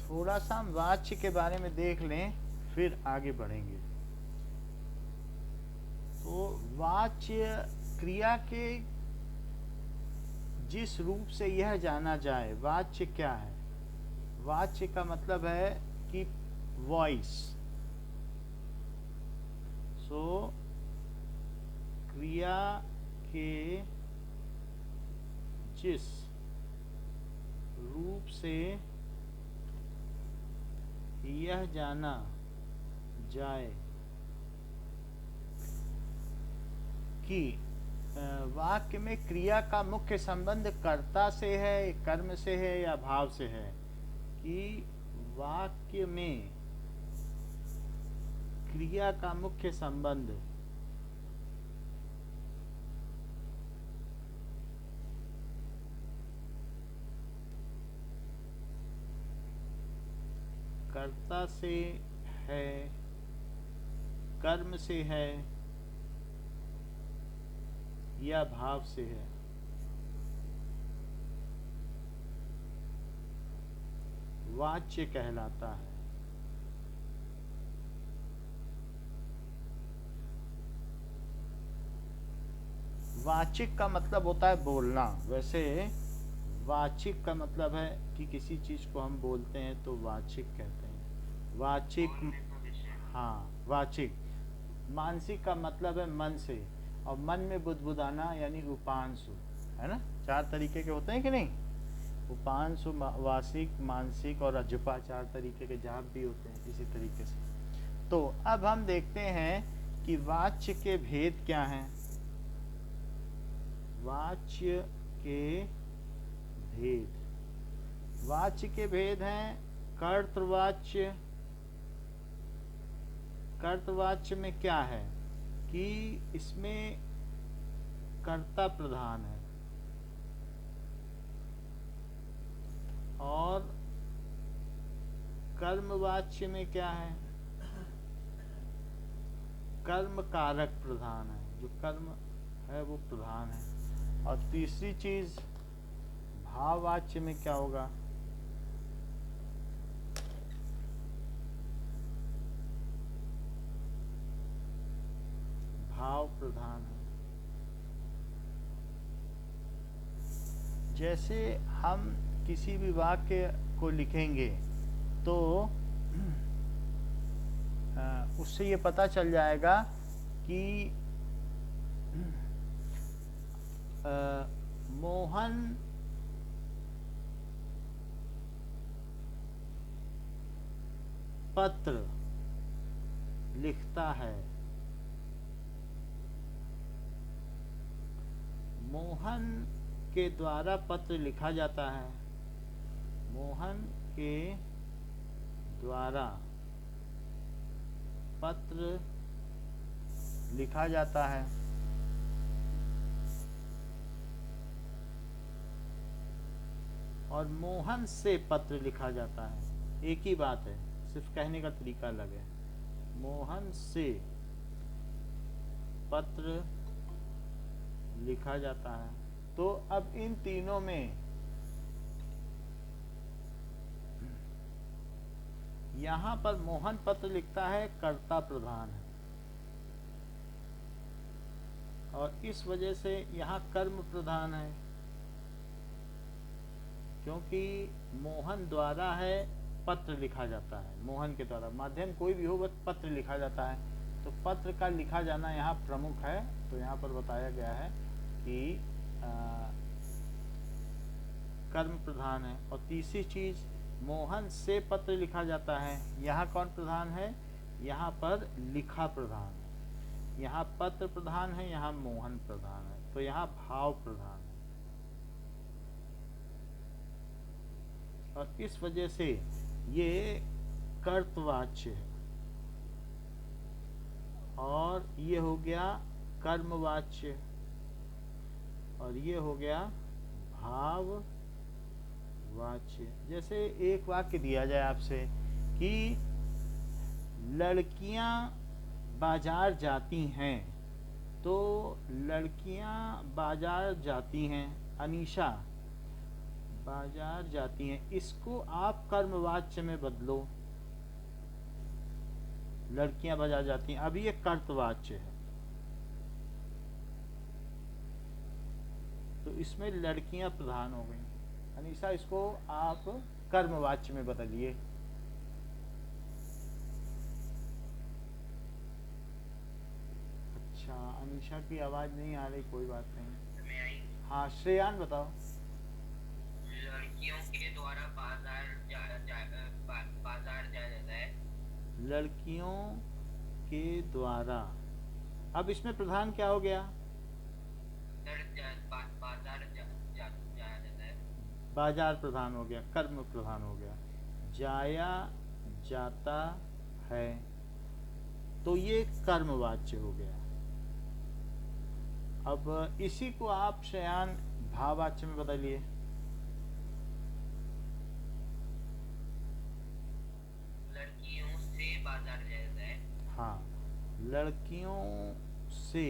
थोड़ा सा हम वाच्य के बारे में देख लें, फिर आगे बढ़ेंगे। तो वाच्य क्रिया के जिस रूप से यह जाना जाए, वाच्य क्या है? वाच्य का मतलब है कि वॉइस। सो क्रिया के जिस रूप से यह जाना जाए कि वाक्य में क्रिया का मुख्य संबंध कर्ता से है, कर्म से है या भाव से है, कि वाक्य में क्रिया का मुख्य संबंध कर्ता से है, कर्म से है या भाव से है। वाच्य कहलाता है। वाचिक का मतलब होता है बोलना। वैसे वाचिक का मतलब है कि किसी चीज को हम बोलते हैं तो वाचिक कहते हैं। वाचिक, हाँ वाचिक। मानसिक का मतलब है मन से, और मन में बुदबुदाना यानी उपांशु, है ना। चार तरीके के होते हैं कि नहीं? उपांशु, वासिक, मानसिक और अजपा, चार तरीके के जाप भी होते हैं इसी तरीके से। तो अब हम देखते हैं कि वाच्य के भेद क्या हैं। वाच्य के भेद, वाच्य के भेद हैं कर्तृवाच्य। कर्तृवाच्य में क्या है कि इसमें कर्ता प्रधान है, और कर्मवाच्य में क्या है, कर्म कारक प्रधान है, जो कर्म है वो प्रधान है। और तीसरी चीज भाववाच्य में क्या होगा, भाव प्रधान है। जैसे हम किसी भी वाक्य को लिखेंगे तो उससे ये पता चल जाएगा कि मोहन पत्र लिखता है। मोहन के द्वारा पत्र लिखा जाता है। मोहन के द्वारा पत्र लिखा जाता है। और मोहन से पत्र लिखा जाता है, एक ही बात है, सिर्फ कहने का तरीका अलग है। मोहन से पत्र लिखा जाता है। तो अब इन तीनों में यहां पर मोहन पत्र लिखता है, कर्ता प्रधान है, और इस वजह से यहां कर्म प्रधान है, क्योंकि मोहन द्वारा है पत्र लिखा जाता है। मोहन के द्वारा, माध्यम कोई भी हो, बस पत्र लिखा जाता है, तो पत्र का लिखा जाना यहाँ प्रमुख है। तो यहाँ पर बताया गया है कि कर्म प्रधान है। और तीसरी चीज, मोहन से पत्र लिखा जाता है, यहाँ कौन प्रधान है? यहाँ पर लिखा प्रधान है। यहाँ पत्र प्रधान है, यहाँ मोहन प्रधान है, तो यहाँ भाव प्रधान है। और इस वजह से ये कर्तवाच्य है। और ये हो गया कर्मवाच्य, और ये हो गया भाववाच्य। जैसे एक वाक्य दिया जाए आपसे कि लड़कियां बाजार जाती हैं, तो लड़कियां बाजार जाती हैं, अनीशा बाजार जाती हैं, इसको आप कर्मवाच्य में बदलो। लड़कियां बाजार जाती हैं, अभी ये कर्तवाच्य है, तो इसमें लड़कियां प्रधान हो गई। अनीशा इसको आप कर्मवाच्य में बदलिए। अच्छा, अनीशा की आवाज नहीं आ रही, कोई बात नहीं। हाँ श्रेयान बताओ। लड़कियों के द्वारा बाजार जाया जाता है। लड़कियों के द्वारा, अब इसमें प्रधान क्या हो गया? बाजार जाया जाता है। बाजार प्रधान हो गया, कर्म प्रधान हो गया। जाया जाता है, तो ये कर्मवाच्य हो गया। अब इसी को आप श्रेयान भाववाच्य में बदलिए। लड़कियों से बाजार जाया जाता है। हाँ, लड़कियों से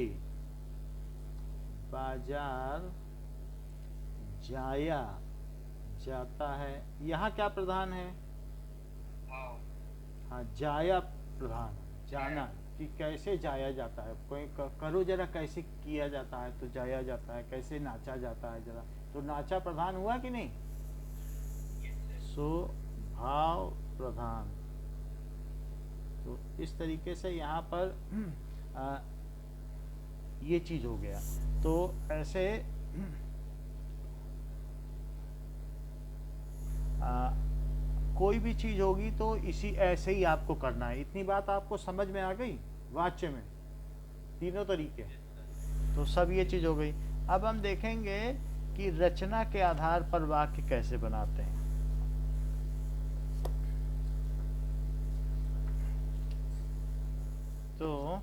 बाजार जाया जाता है, यहाँ क्या प्रधान है? भाव। हाँ, जाया प्रधान, जाना कि कैसे जाया जाता है, कोई करो जरा कैसे किया जाता है, तो जाया जाता है, कैसे नाचा जाता है जरा, तो नाचा प्रधान हुआ कि नहीं? सो भाव प्रधान। तो इस तरीके से यहाँ पर ये चीज हो गया। तो ऐसे कोई भी चीज होगी तो इसी ऐसे ही आपको करना है। इतनी बात आपको समझ में आ गई वाच्य में, तीनों तरीके। तो सब ये चीज हो गई। अब हम देखेंगे कि रचना के आधार पर वाक्य कैसे बनाते हैं। तो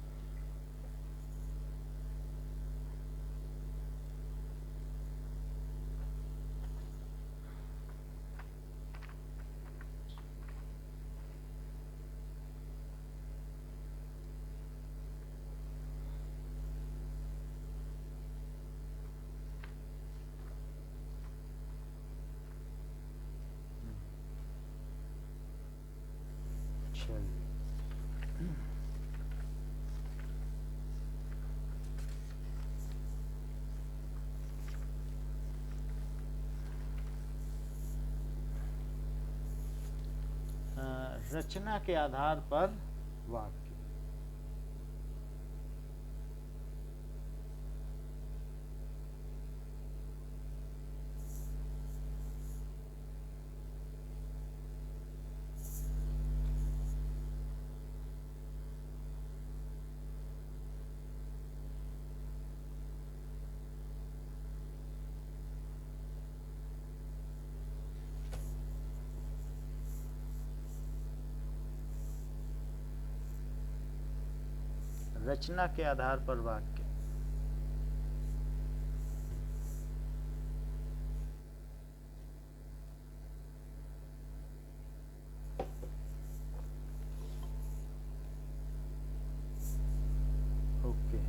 रचना के आधार पर वाक्य। रचना के आधार पर वाक्य। ओके,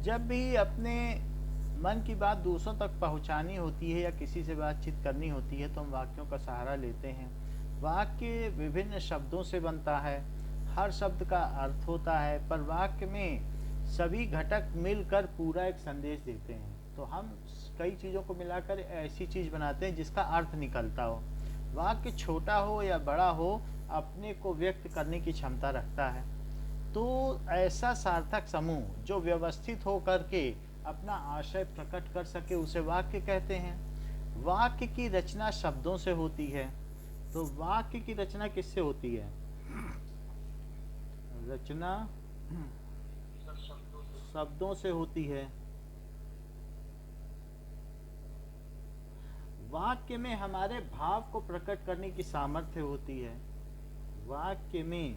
जब भी अपने मन की बात दूसरों तक पहुंचानी होती है या किसी से बातचीत करनी होती है तो हम वाक्यों का सहारा लेते हैं। वाक्य विभिन्न शब्दों से बनता है, हर शब्द का अर्थ होता है, पर वाक्य में सभी घटक मिलकर पूरा एक संदेश देते हैं। तो हम कई चीज़ों को मिलाकर ऐसी चीज़ बनाते हैं जिसका अर्थ निकलता हो। वाक्य छोटा हो या बड़ा हो, अपने को व्यक्त करने की क्षमता रखता है। तो ऐसा सार्थक समूह जो व्यवस्थित हो करके अपना आशय प्रकट कर सके उसे वाक्य कहते हैं। वाक्य की रचना शब्दों से होती है। तो वाक्य की रचना किससे होती है? रचना शब्दों से होती है। वाक्य में हमारे भाव को प्रकट करने की सामर्थ्य होती है। वाक्य में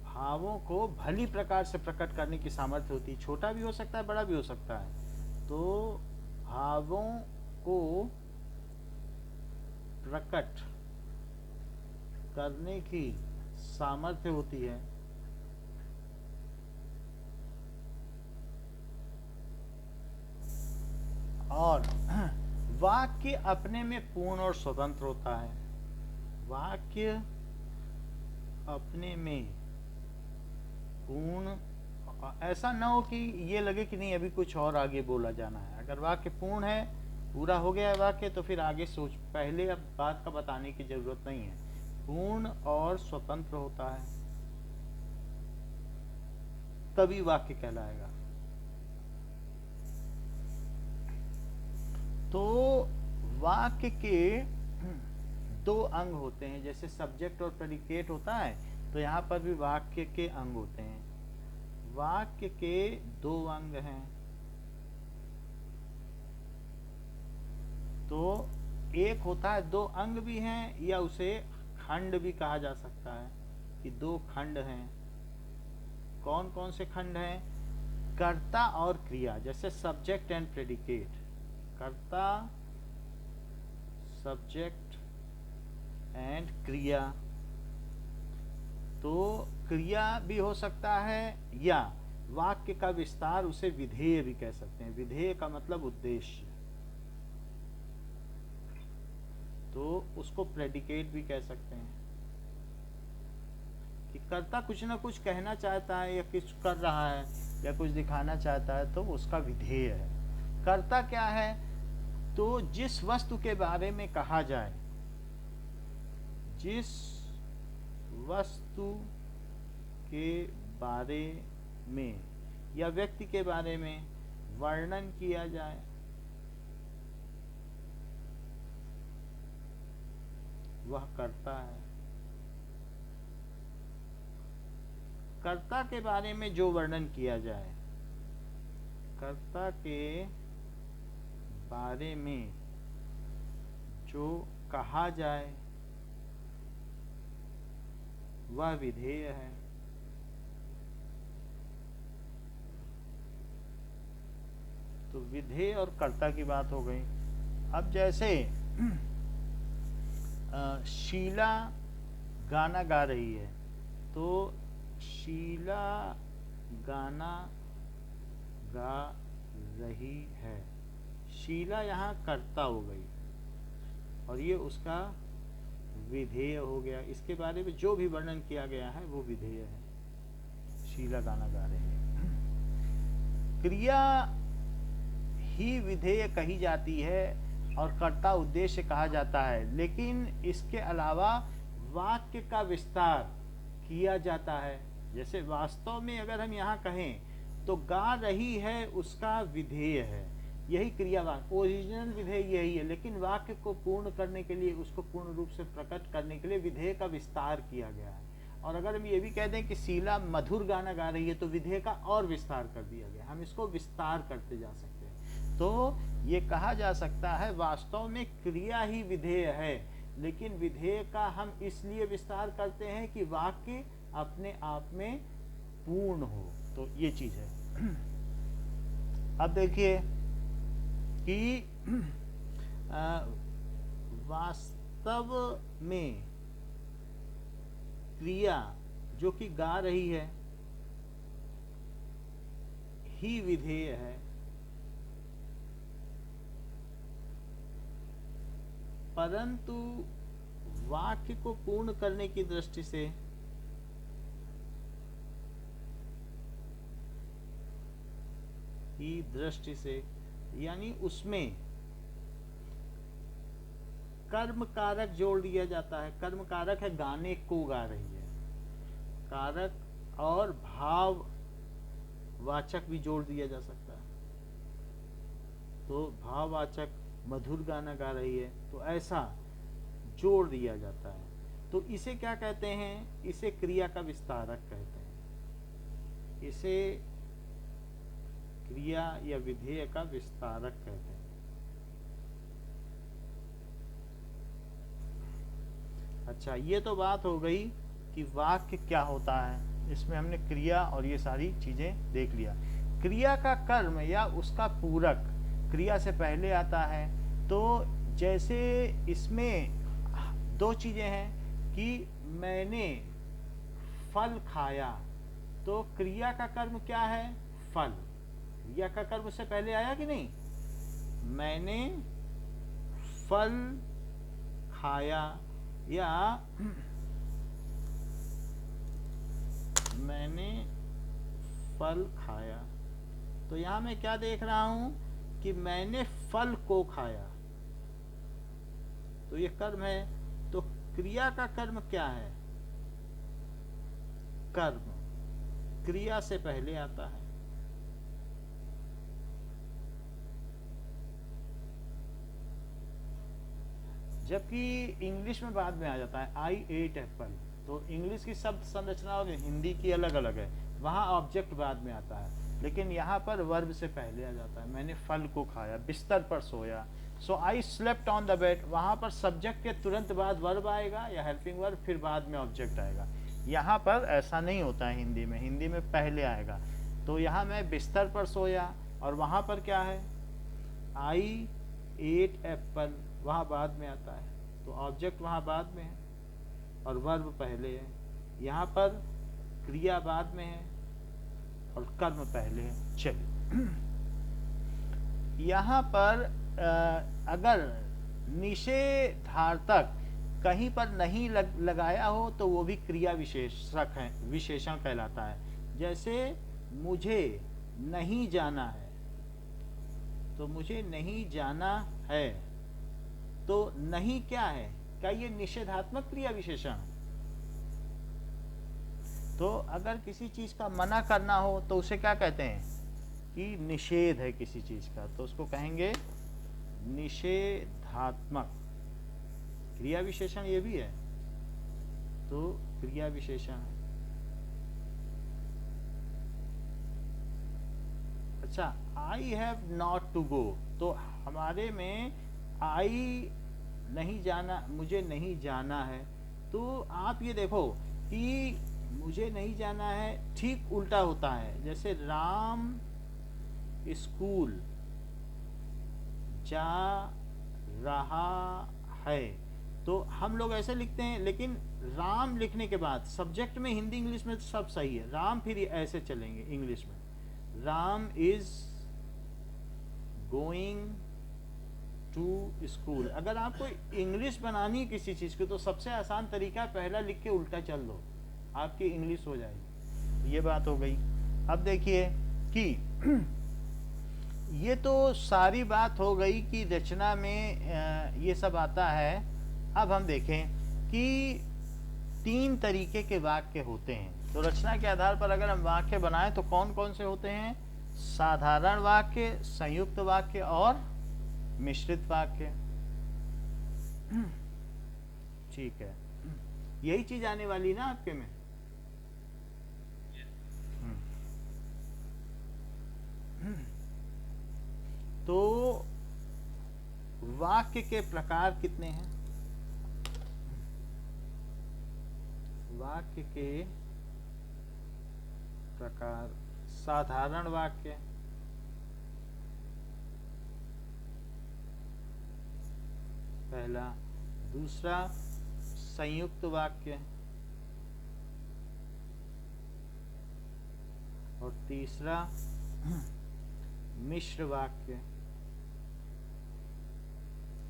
भावों को भली प्रकार से प्रकट करने की सामर्थ्य होती है। छोटा भी हो सकता है, बड़ा भी हो सकता है। तो भावों को प्रकट करने की सामर्थ्य होती है। और वाक्य अपने में पूर्ण और स्वतंत्र होता है। वाक्य अपने में पूर्ण, ऐसा ना हो कि ये लगे कि नहीं अभी कुछ और आगे बोला जाना है। अगर वाक्य पूर्ण है, पूरा हो गया है वाक्य, तो फिर आगे सोच, पहले अब बात का बताने की जरूरत नहीं है। पूर्ण और स्वतंत्र होता है तभी वाक्य कहलाएगा। तो वाक्य के दो अंग होते हैं, जैसे सब्जेक्ट और प्रेडिकेट होता है, तो यहाँ पर भी वाक्य के अंग होते हैं। वाक्य के दो अंग हैं। तो एक होता है, दो अंग भी हैं, या उसे खंड भी कहा जा सकता है कि दो खंड हैं। कौन कौन से खंड हैं? कर्ता और क्रिया, जैसे सब्जेक्ट एंड प्रेडिकेट। कर्ता, सब्जेक्ट एंड क्रिया। तो क्रिया भी हो सकता है, या वाक्य का विस्तार, उसे विधेय भी कह सकते हैं। विधेय का मतलब उद्देश्य, तो उसको प्रेडिकेट भी कह सकते हैं कि कर्ता कुछ ना कुछ कहना चाहता है, या कुछ कर रहा है, या कुछ दिखाना चाहता है, तो उसका विधेय है। कर्ता क्या है? तो जिस वस्तु के बारे में कहा जाए, जिस वस्तु के बारे में या व्यक्ति के बारे में वर्णन किया जाए, वह कर्ता है। कर्ता के बारे में जो वर्णन किया जाए, कर्ता के बारे में जो कहा जाए, वह विधेय है। तो विधेय और कर्ता की बात हो गई। अब जैसे शीला गाना गा रही है, तो शीला गाना गा रही है, शीला यहाँ कर्ता हो गई और ये उसका विधेय हो गया। इसके बारे में जो भी वर्णन किया गया है वो विधेय है। शीला गाना गा रही है। क्रिया ही विधेय कही जाती है और कर्ता उद्देश्य कहा जाता है, लेकिन इसके अलावा वाक्य का विस्तार किया जाता है। जैसे वास्तव में अगर हम यहाँ कहें तो गा रही है उसका विधेय है, यही क्रिया वाक्य, ओरिजिनल विधेय यही है, लेकिन वाक्य को पूर्ण करने के लिए, उसको पूर्ण रूप से प्रकट करने के लिए विधेय का विस्तार किया गया है। और अगर हम ये भी कह दें कि शीला मधुर गाना गा रही है, तो विधेय का और विस्तार कर दिया गया, हम इसको विस्तार करते जा सकते हैं। तो ये कहा जा सकता है वास्तव में क्रिया ही विधेय है, लेकिन विधेय का हम इसलिए विस्तार करते हैं कि वाक्य अपने आप में पूर्ण हो। तो ये चीज है। अब देखिए कि वास्तव में क्रिया जो कि गा रही है ही विधेय है, परंतु वाक्य को पूर्ण करने की दृष्टि से यानी उसमें कर्म कारक जोड़ दिया जाता है। कर्म कारक है गाने को गा रही है, कारक और भाव वाचक भी जोड़ दिया जा सकता है। तो भाववाचक मधुर गाना गा रही है, तो ऐसा जोड़ दिया जाता है। तो इसे क्या कहते हैं? इसे क्रिया का विस्तारक कहते हैं। इसे क्रिया या विधेय का विस्तारक कहते हैं। अच्छा, ये तो बात हो गई कि वाक्य क्या होता है। इसमें हमने क्रिया और ये सारी चीजें देख लिया। क्रिया का कर्म या उसका पूरक क्रिया से पहले आता है। तो जैसे इसमें दो चीजें हैं कि मैंने फल खाया, तो क्रिया का कर्म क्या है? फल। क्रिया का कर्म उससे पहले आया कि नहीं? मैंने फल खाया या मैंने फल खाया। तो यहाँ मैं क्या देख रहा हूं कि मैंने फल को खाया, तो ये कर्म है। तो क्रिया का कर्म क्या है? कर्म क्रिया से पहले आता है। जबकि इंग्लिश में बाद में आ जाता है आई एट एप्पल। तो इंग्लिश की शब्द संरचना और हिंदी की अलग अलग है, वहाँ ऑब्जेक्ट बाद में आता है, लेकिन यहाँ पर वर्ब से पहले आ जाता है। मैंने फल को खाया, बिस्तर पर सोया। So I slept on the bed, वहाँ पर सब्जेक्ट के तुरंत बाद वर्ब आएगा या हेल्पिंग वर्ब, फिर बाद में ऑब्जेक्ट आएगा। यहाँ पर ऐसा नहीं होता है हिंदी में, हिंदी में पहले आएगा। तो यहाँ मैं बिस्तर पर सोया और वहाँ पर क्या है? आई एट एप्पल, वहाँ बाद में आता है। तो ऑब्जेक्ट वहाँ बाद में है और वर्ब पहले है। यहाँ पर क्रिया बाद में है और कर्म पहले है। चलिए, यहाँ पर अगर निषेधार्थक कहीं पर नहीं लगाया हो तो वो भी क्रिया विशेषक है, विशेषण कहलाता है। जैसे मुझे नहीं जाना है, तो मुझे नहीं जाना है, तो नहीं क्या है? क्या ये निषेधात्मक क्रिया विशेषण? तो अगर किसी चीज का मना करना हो तो उसे क्या कहते हैं? कि निषेध है किसी चीज का, तो उसको कहेंगे निषेधात्मक क्रिया विशेषण। ये भी है, तो क्रिया विशेषण है। अच्छा, I have not to go, तो हमारे में आई नहीं जाना, मुझे नहीं जाना है। तो आप ये देखो कि मुझे नहीं जाना है ठीक उल्टा होता है। जैसे राम स्कूल जा रहा है, तो हम लोग ऐसे लिखते हैं, लेकिन राम लिखने के बाद सब्जेक्ट में हिंदी इंग्लिश में तो सब सही है, राम फिर ऐसे चलेंगे इंग्लिश में, Ram is going to school. अगर आपको इंग्लिश बनानी है किसी चीज की तो सबसे आसान तरीका पहला लिख के उल्टा चल दो, आपकी इंग्लिश हो जाएगी। ये बात हो गई। अब देखिए कि ये तो सारी बात हो गई कि रचना में ये सब आता है। अब हम देखें कि 3 तरीके के वाक्य होते हैं। तो रचना के आधार पर अगर हम वाक्य बनाएं तो कौन कौन से होते हैं? साधारण वाक्य, संयुक्त वाक्य और मिश्रित वाक्य। ठीक है, यही चीज आने वाली ना आपके में। तो वाक्य के प्रकार कितने हैं? वाक्य के प्रकार, साधारण वाक्य, पहला। दूसरा संयुक्त वाक्य, और तीसरा मिश्र वाक्य।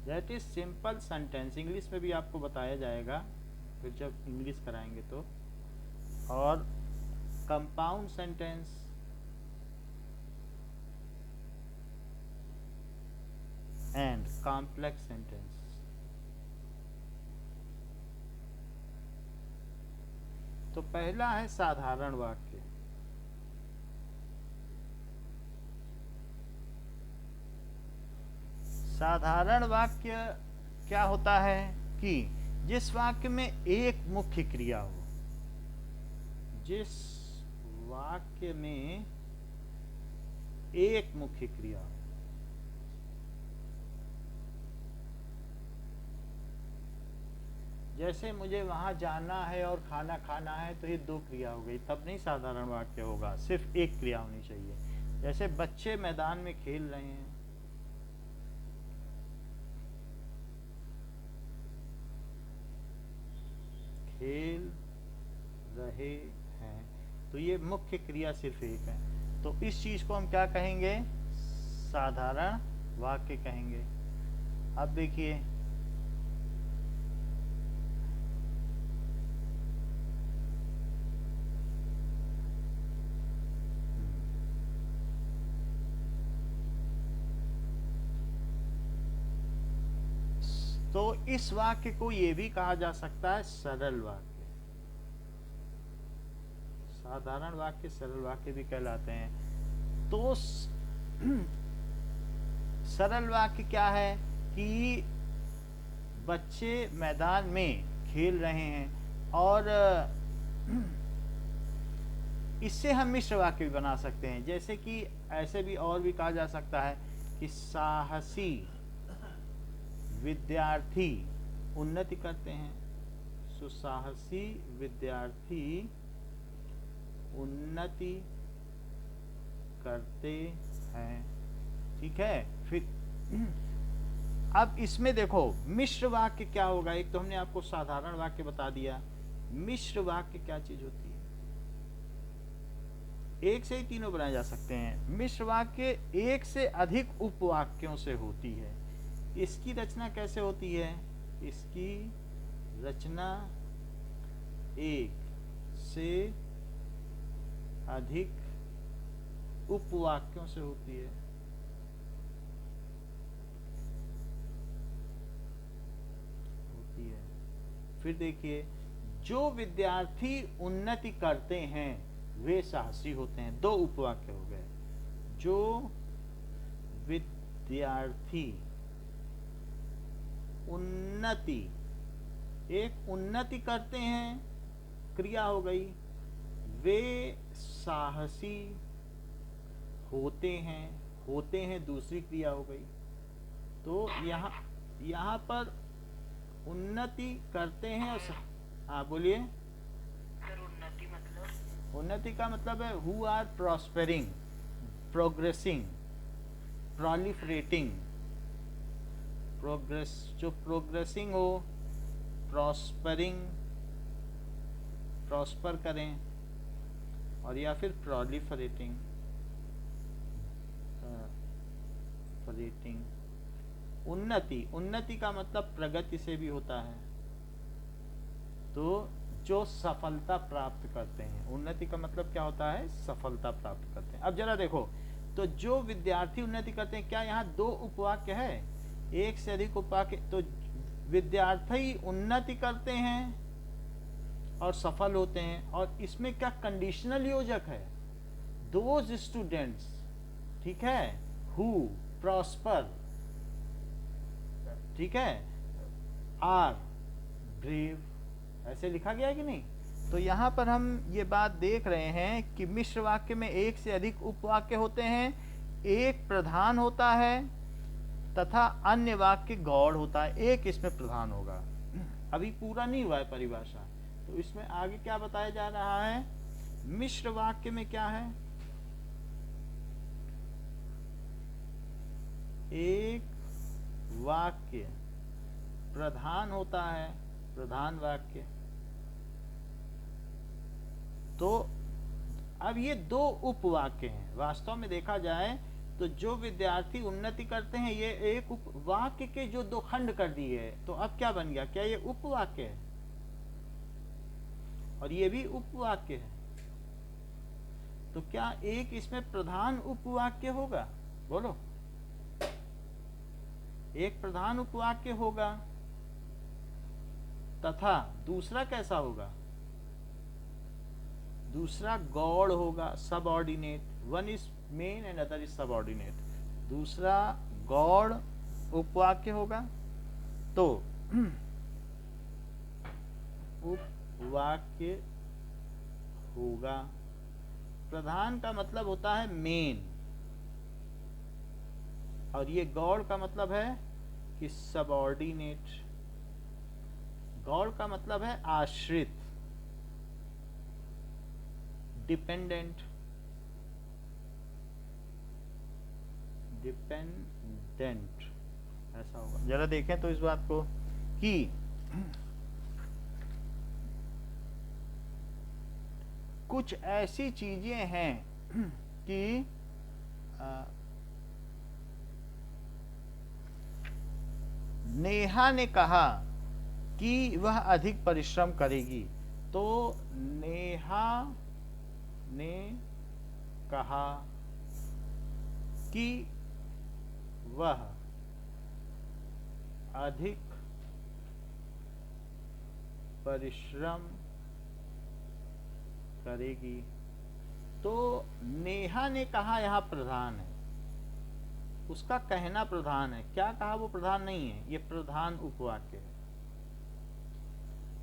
That is simple sentence. English में भी आपको बताया जाएगा फिर जब इंग्लिश कराएंगे तो। और compound sentence, and complex sentence. तो पहला है साधारण वाक्य। साधारण वाक्य क्या होता है कि जिस वाक्य में एक मुख्य क्रिया हो, जिस वाक्य में एक मुख्य क्रिया हो। जैसे मुझे वहां जाना है और खाना खाना है, तो ये 2 क्रिया हो गई, तब नहीं साधारण वाक्य होगा, सिर्फ एक क्रिया होनी चाहिए। जैसे बच्चे मैदान में खेल रहे हैं, खेल रहे हैं, तो ये मुख्य क्रिया सिर्फ एक है। तो इस चीज को हम क्या कहेंगे? साधारण वाक्य कहेंगे। अब देखिए, तो इस वाक्य को ये भी कहा जा सकता है सरल वाक्य। साधारण वाक्य सरल वाक्य भी कहलाते हैं। तो सरल वाक्य क्या है कि बच्चे मैदान में खेल रहे हैं, और इससे हम मिश्र वाक्य भी बना सकते हैं। जैसे कि ऐसे भी और भी कहा जा सकता है कि साहसी विद्यार्थी उन्नति करते हैं। सुसाहसी विद्यार्थी उन्नति करते हैं। ठीक है। फिर अब इसमें देखो मिश्र वाक्य क्या होगा। एक तो हमने आपको साधारण वाक्य बता दिया, मिश्र वाक्य क्या चीज होती है। एक से ही तीनों बनाए जा सकते हैं। मिश्र वाक्य एक से अधिक उपवाक्यों से होती है। इसकी रचना कैसे होती है? इसकी रचना एक से अधिक उपवाक्यों से होती है। फिर देखिए, जो विद्यार्थी उन्नति करते हैं वे साहसी होते हैं। दो उपवाक्य हो गए। जो विद्यार्थी उन्नति, एक उन्नति करते हैं क्रिया हो गई, वे साहसी होते हैं दूसरी क्रिया हो गई। तो यहाँ पर उन्नति करते हैं और हाँ बोलिए। सर उन्नति मतलब? उन्नति का मतलब है who are prospering, progressing, proliferating. Progress, जो प्रोग्रेसिंग हो, प्रॉस्परिंग, प्रॉस्पर करें, और या फिर प्रोलिफरेटिंग, फरेटिंग। उन्नति, उन्नति का मतलब प्रगति से भी होता है। तो जो सफलता प्राप्त करते हैं, उन्नति का मतलब क्या होता है? सफलता प्राप्त करते हैं। अब जरा देखो, तो जो विद्यार्थी उन्नति करते हैं, क्या यहाँ दो उपवाक्य है? एक से अधिक उपवाक्य। तो विद्यार्थी उन्नति करते हैं और सफल होते हैं, और इसमें क्या कंडीशनल योजक है? दोज स्टूडेंट्स, ठीक है, हु प्रॉस्पर, ठीक है, आर ब्रेव, ऐसे लिखा गया है कि नहीं? तो यहाँ पर हम ये बात देख रहे हैं कि मिश्र वाक्य में एक से अधिक उपवाक्य होते हैं, एक प्रधान होता है तथा अन्य वाक्य गौड़ होता है। एक इसमें प्रधान होगा। अभी पूरा नहीं हुआ है परिभाषा, तो इसमें आगे क्या बताया जा रहा है? मिश्र वाक्य में क्या है? एक वाक्य प्रधान होता है, प्रधान वाक्य। तो अब ये दो उपवाक्य हैं। वास्तव में देखा जाए तो जो विद्यार्थी उन्नति करते हैं, ये एक उपवाक्य के जो दो खंड कर दिए है। तो अब क्या बन गया? क्या ये उपवाक्य है? और ये भी उपवाक्य है। तो क्या एक इसमें प्रधान उपवाक्य होगा? बोलो। एक प्रधान उपवाक्य होगा, तथा दूसरा कैसा होगा? दूसरा गौड़ होगा, subordinate. One is main and other is subordinate. दूसरा गौड़ उपवाक्य होगा। तो उपवाक्य होगा। प्रधान का मतलब होता है मेन, और ये गौड़ का मतलब है कि सबऑर्डिनेट। गौड़ का मतलब है आश्रित, डिपेंडेंट, डिपेंडेंट, ऐसा होगा। जरा देखें तो इस बात को कि कुछ ऐसी चीजें हैं कि नेहा ने कहा कि वह अधिक परिश्रम करेगी। तो नेहा ने कहा कि वह अधिक परिश्रम करेगी। तो नेहा ने कहा यहाँ प्रधान है, उसका कहना प्रधान है, क्या कहा वो प्रधान नहीं है, ये प्रधान उपवाक्य है।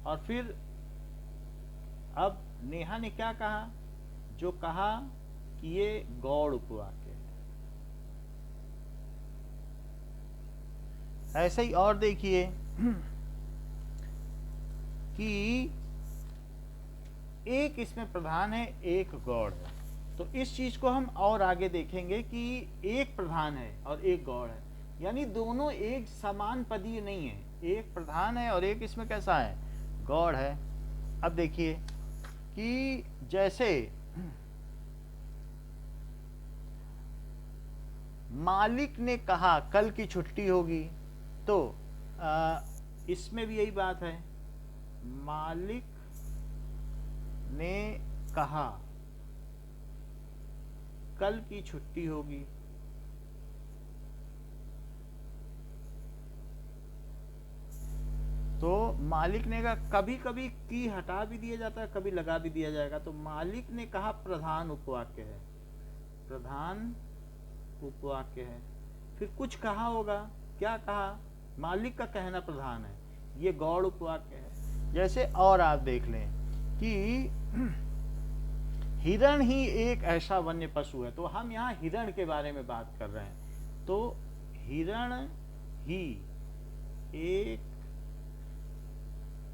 और फिर अब नेहा ने क्या कहा, जो कहा कि ये गौड़ उपवाक्य है। ऐसे ही और देखिए कि एक इसमें प्रधान है, एक गौड़ है। तो इस चीज को हम और आगे देखेंगे कि एक प्रधान है और एक गौड़ है, यानी दोनों एक समान पदीय नहीं है, एक प्रधान है और एक इसमें कैसा है, गौड़ है। अब देखिए कि जैसे मालिक ने कहा कल की छुट्टी होगी, तो इसमें भी यही बात है, मालिक ने कहा कल की छुट्टी होगी। तो मालिक ने कहा, कभी कभी की हटा भी दिया जाता है, कभी लगा भी दिया जाएगा। तो मालिक ने कहा प्रधान उपवाक्य है, प्रधान उपवाक्य है। फिर कुछ कहा होगा, क्या कहा, मालिक का कहना प्रधान है, ये गौड़ उपवाक्य है। जैसे और आप देख लें कि हिरण ही एक ऐसा वन्य पशु है, तो हम यहाँ हिरण के बारे में बात कर रहे हैं। तो हिरण ही एक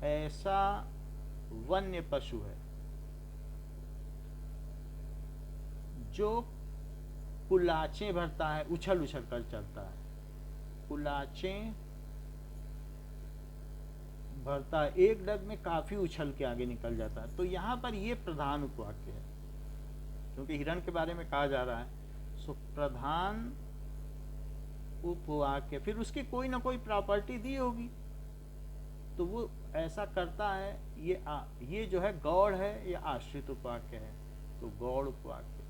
ऐसा वन्य पशु है जो कुलाचें भरता है, उछल उछल कर चलता है, कुलाचें भरता है, एक डग में काफी उछल के आगे निकल जाता है। तो यहाँ पर ये प्रधान उपवाक्य है, क्योंकि हिरण के बारे में कहा जा रहा है। सो प्रधान उपवाक्य, फिर उसकी कोई ना कोई प्रॉपर्टी दी होगी, तो वो ऐसा करता है। ये जो है गौड़ है, ये आश्रित उपवाक्य है, तो गौड़ उपवाक्य।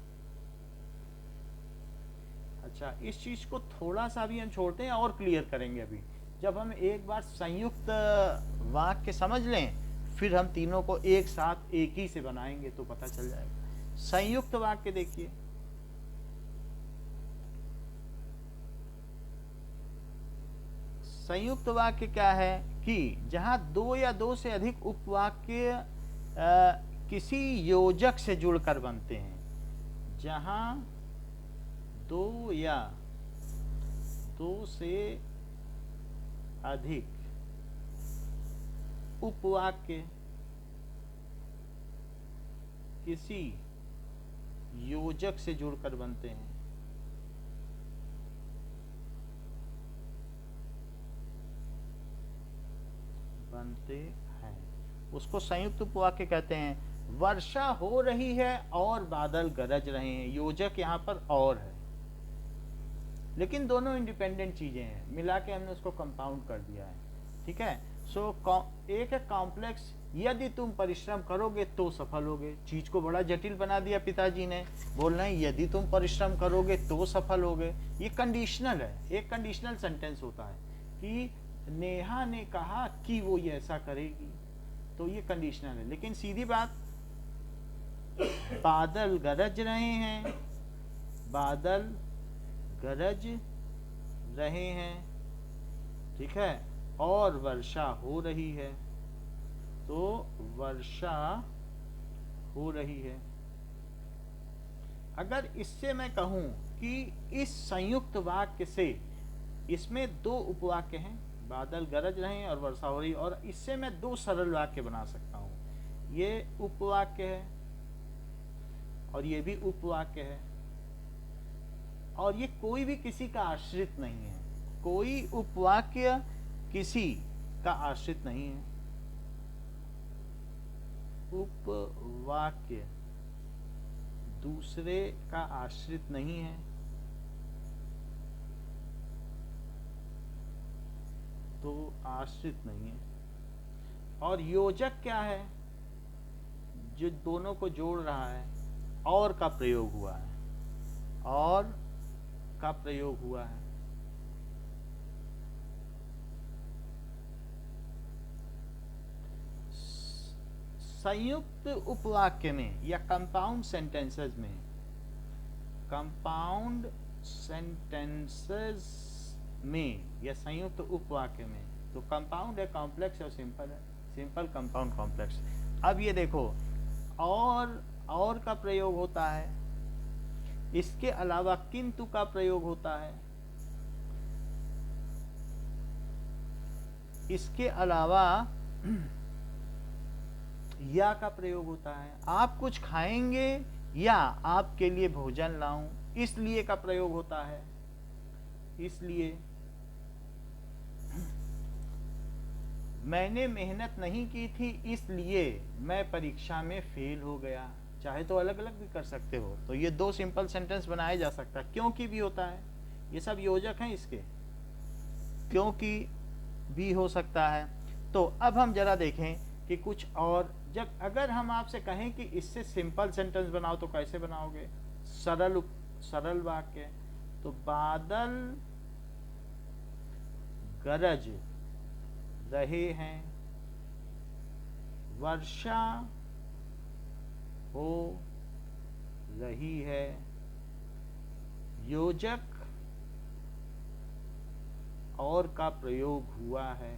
अच्छा, इस चीज को थोड़ा सा भी हम छोड़ते हैं और क्लियर करेंगे अभी, जब हम एक बार संयुक्त वाक्य समझ लें, फिर हम तीनों को एक साथ एक ही से बनाएंगे तो पता चल जाएगा। संयुक्त वाक्य देखिए, संयुक्त वाक्य क्या है कि जहां दो या दो से अधिक उपवाक्य किसी योजक से जुड़कर बनते हैं। जहां दो या दो से अधिक उपवाक्य किसी योजक से जुड़कर बनते हैं, उसको संयुक्त उपवाक्य कहते हैं। वर्षा हो रही है और बादल गरज रहे हैं, योजक यहाँ पर और है, लेकिन दोनों इंडिपेंडेंट चीजें हैं, मिला के हमने उसको कंपाउंड कर दिया है। ठीक है। एक है कॉम्प्लेक्स, यदि तुम परिश्रम करोगे तो सफल होगे। चीज को बड़ा जटिल बना दिया पिताजी ने, बोल रहे हैं यदि तुम परिश्रम करोगे तो सफल होगे। ये कंडीशनल है, एक कंडीशनल सेंटेंस होता है कि नेहा ने कहा कि वो ये ऐसा करेगी, तो ये कंडीशनल है। लेकिन सीधी बात, बादल गरज रहे हैं, बादल गरज रहे हैं, ठीक है, और वर्षा हो रही है, तो वर्षा हो रही है। अगर इससे मैं कहूं कि इस संयुक्त वाक्य से, इसमें दो उपवाक्य हैं, बादल गरज रहे हैं और वर्षा हो रही है, और इससे मैं दो सरल वाक्य बना सकता हूं। ये उपवाक्य है और ये भी उपवाक्य है, और ये कोई भी किसी का आश्रित नहीं है, कोई उपवाक्य किसी का आश्रित नहीं है। उपवाक्य दूसरे का आश्रित नहीं है, तो आश्रित नहीं है। और योजक क्या है? जो दोनों को जोड़ रहा है। और का प्रयोग हुआ है, और का प्रयोग हुआ है। संयुक्त उपवाक्य में या कंपाउंड सेंटेंसेस में, कंपाउंड सेंटेंसेस में या संयुक्त उपवाक्य में, तो कंपाउंड है, कॉम्प्लेक्स और सिंपल है। Simple, compound, complex. अब ये देखो, और का प्रयोग होता है। इसके अलावा किंतु का प्रयोग होता है। इसके अलावा या का प्रयोग होता है। आप कुछ खाएंगे या आपके लिए भोजन लाऊं, इसलिए का प्रयोग होता है। इसलिए मैंने मेहनत नहीं की थी, इसलिए मैं परीक्षा में फेल हो गया। चाहे तो अलग अलग भी कर सकते हो। तो ये दो सिंपल सेंटेंस बनाया जा सकता है। क्योंकि भी होता है, ये सब योजक हैं इसके। क्योंकि भी हो सकता है। तो अब हम जरा देखें कि कुछ और, जब अगर हम आपसे कहें कि इससे सिंपल सेंटेंस बनाओ तो कैसे बनाओगे? सरल वाक्य। तो बादल गरज रहे हैं, वर्षा हो रही है, योजक और का प्रयोग हुआ है।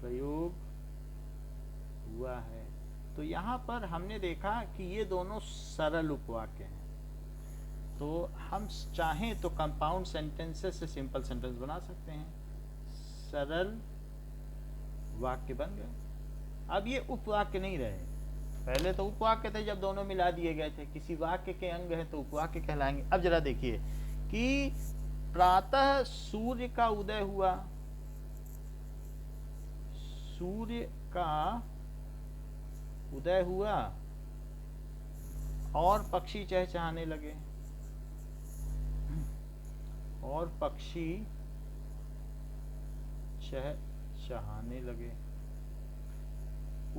प्रयोग हुआ है। तो यहां पर हमने देखा कि ये दोनों सरल उपवाक्य हैं। तो हम चाहें तो कंपाउंड सेंटेंसेस से सिंपल सेंटेंस बना सकते हैं। सरल वाक्य बन गए। अब ये उपवाक्य नहीं रहे। पहले तो उपवाक्य थे जब दोनों मिला दिए गए थे। किसी वाक्य के अंग हैं तो उपवाक्य कहलाएंगे। अब जरा देखिए कि प्रातः सूर्य का उदय हुआ। सूर्य का उदय हुआ और पक्षी चहचहाने लगे। और पक्षी चहचहाने लगे।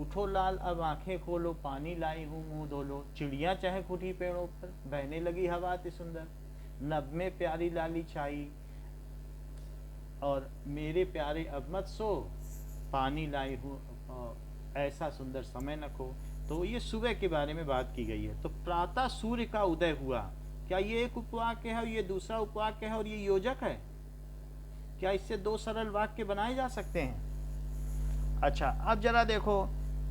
उठो लाल अब आंखें खोलो, पानी लाई हूँ मुंह धो लो। चिड़िया चहक उठी पेड़ों पर, बहने लगी हवा अति सुंदर। नभ में प्यारी लाली छाई, और मेरे प्यारे अब मत सो, पानी लाई हूँ ऐसा सुंदर समय न खो। तो ये सुबह के बारे में बात की गई है। तो प्रातः सूर्य का उदय हुआ, क्या ये एक उपवाक्य है और ये दूसरा उपवाक्य है और ये योजक है? क्या इससे दो सरल वाक्य बनाए जा सकते हैं? अच्छा, अब जरा देखो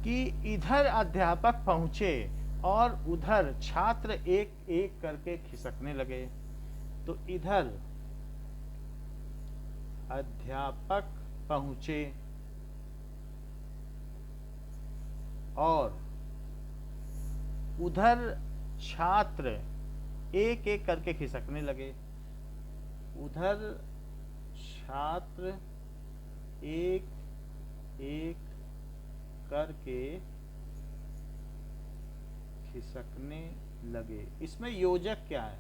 कि इधर अध्यापक पहुंचे और उधर छात्र एक एक करके खिसकने लगे। तो इधर अध्यापक पहुंचे और उधर छात्र एक एक करके खिसकने लगे। उधर छात्र एक एक करके खिसकने लगे। इसमें योजक क्या है?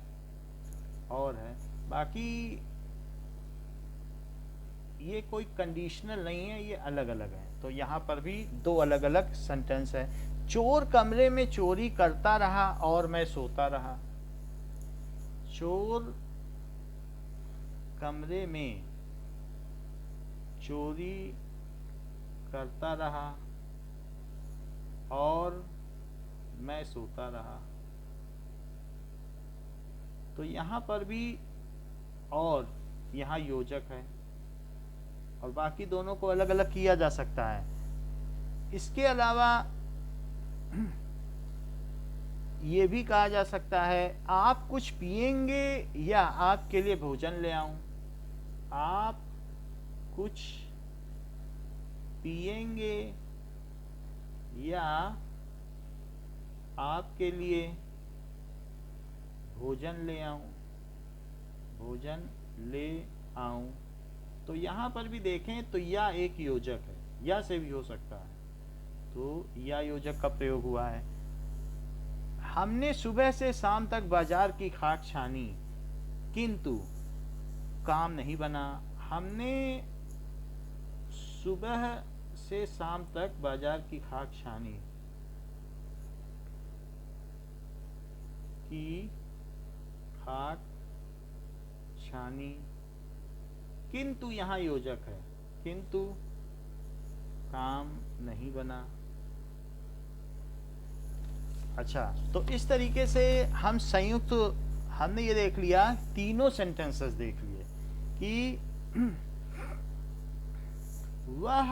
और है। बाकी ये कोई कंडीशनल नहीं है, ये अलग अलग है। तो यहाँ पर भी दो अलग अलग सेंटेंस है। चोर कमरे में चोरी करता रहा और मैं सोता रहा। चोर कमरे में चोरी करता रहा और मैं सोता रहा। तो यहाँ पर भी और यहाँ योजक है, और बाकी दोनों को अलग अलग किया जा सकता है। इसके अलावा ये भी कहा जा सकता है, आप कुछ पिएंगे या आपके लिए भोजन ले आऊं। आप कुछ पिएंगे या आपके लिए भोजन ले आऊं। भोजन ले आऊं। तो यहाँ पर भी देखें तो या एक योजक है, या से भी हो सकता है। तो या योजक का प्रयोग हुआ है। हमने सुबह से शाम तक बाजार की खाक छानी। किंतु काम नहीं बना। हमने सुबह से शाम तक बाजार की खाक छानी, की खाक छानी, किंतु यहाँ योजक है, किंतु काम नहीं बना। अच्छा, तो इस तरीके से हम संयुक्त हमने ये देख लिया, तीनों सेंटेंसेस देख लिए कि वह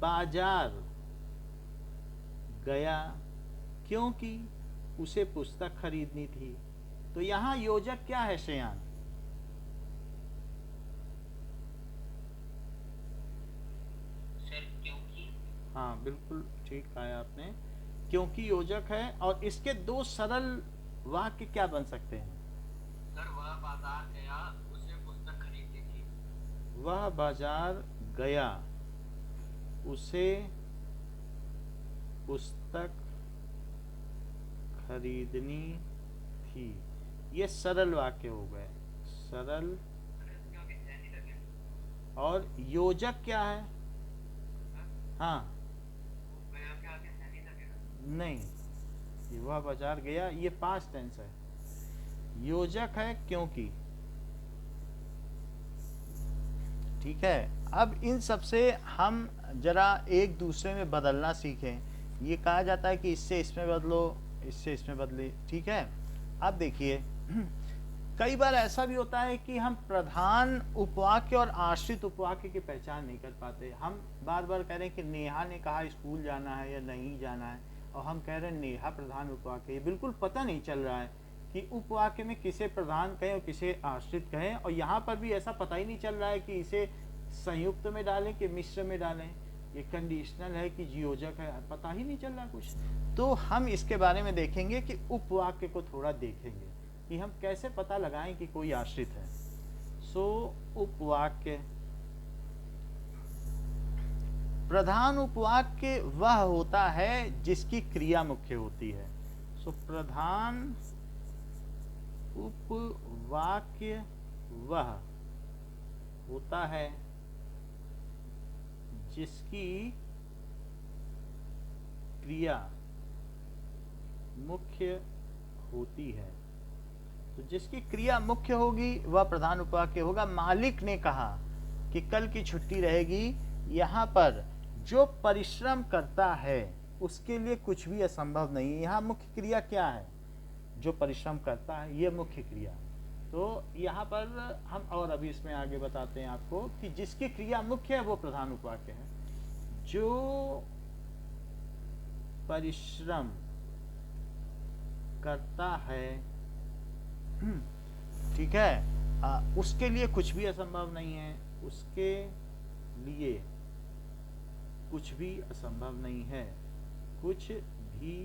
बाजार गया क्योंकि उसे पुस्तक खरीदनी थी। तो यहाँ योजक क्या है श्रेयान? सर क्योंकि। हाँ बिल्कुल ठीक कहा आपने, क्योंकि योजक है। और इसके दो सरल वाक्य क्या बन सकते हैं? सर वह बाजार गया, उसे पुस्तक खरीदनी थी। वह बाजार गया, उसे पुस्तक खरीदनी थी। ये सरल वाक्य हो गए, सरल। क्योंकि सैनी लगे। और योजक क्या है? हाँ, गया के आगे सैनी लगेगा। नहीं, ये वह बाजार गया, ये पास्ट टेंस है। योजक है क्योंकि। ठीक है, अब इन सब से हम जरा एक दूसरे में बदलना सीखें। ये कहा जाता है कि इससे इसमें बदलो, इससे इसमें बदले। ठीक है, अब देखिए कई बार ऐसा भी होता है कि हम प्रधान उपवाक्य और आश्रित उपवाक्य की पहचान नहीं कर पाते। हम बार बार कह रहे हैं कि नेहा ने कहा स्कूल जाना है या नहीं जाना है, और हम कह रहे हैं नेहा प्रधान उपवाक्य। ये बिल्कुल पता नहीं चल रहा है कि उपवाक्य में किसे प्रधान कहें और किसे आश्रित कहें। और यहाँ पर भी ऐसा पता ही नहीं चल रहा है कि इसे संयुक्त में डालें कि मिश्र में डालें, ये कंडीशनल है कि योजक है, पता ही नहीं चल रहा कुछ। तो हम इसके बारे में देखेंगे कि उपवाक्य को थोड़ा देखेंगे कि हम कैसे पता लगाएं कि कोई आश्रित है। सो उपवाक्य, प्रधान उपवाक्य वह होता है जिसकी क्रिया मुख्य होती है। सो प्रधान उपवाक्य वह होता है जिसकी क्रिया मुख्य होती है। तो जिसकी क्रिया मुख्य होगी वह प्रधान उपवाक्य होगा। मालिक ने कहा कि कल की छुट्टी रहेगी। यहाँ पर जो परिश्रम करता है उसके लिए कुछ भी असंभव नहीं है। यहाँ मुख्य क्रिया क्या है? जो परिश्रम करता है, ये मुख्य क्रिया। तो यहाँ पर हम और अभी इसमें आगे बताते हैं आपको कि जिसकी क्रिया मुख्य है वो प्रधान उपवाक्य है। जो परिश्रम करता है, ठीक है, उसके लिए कुछ भी असंभव नहीं है। उसके लिए कुछ भी असंभव नहीं है। कुछ भी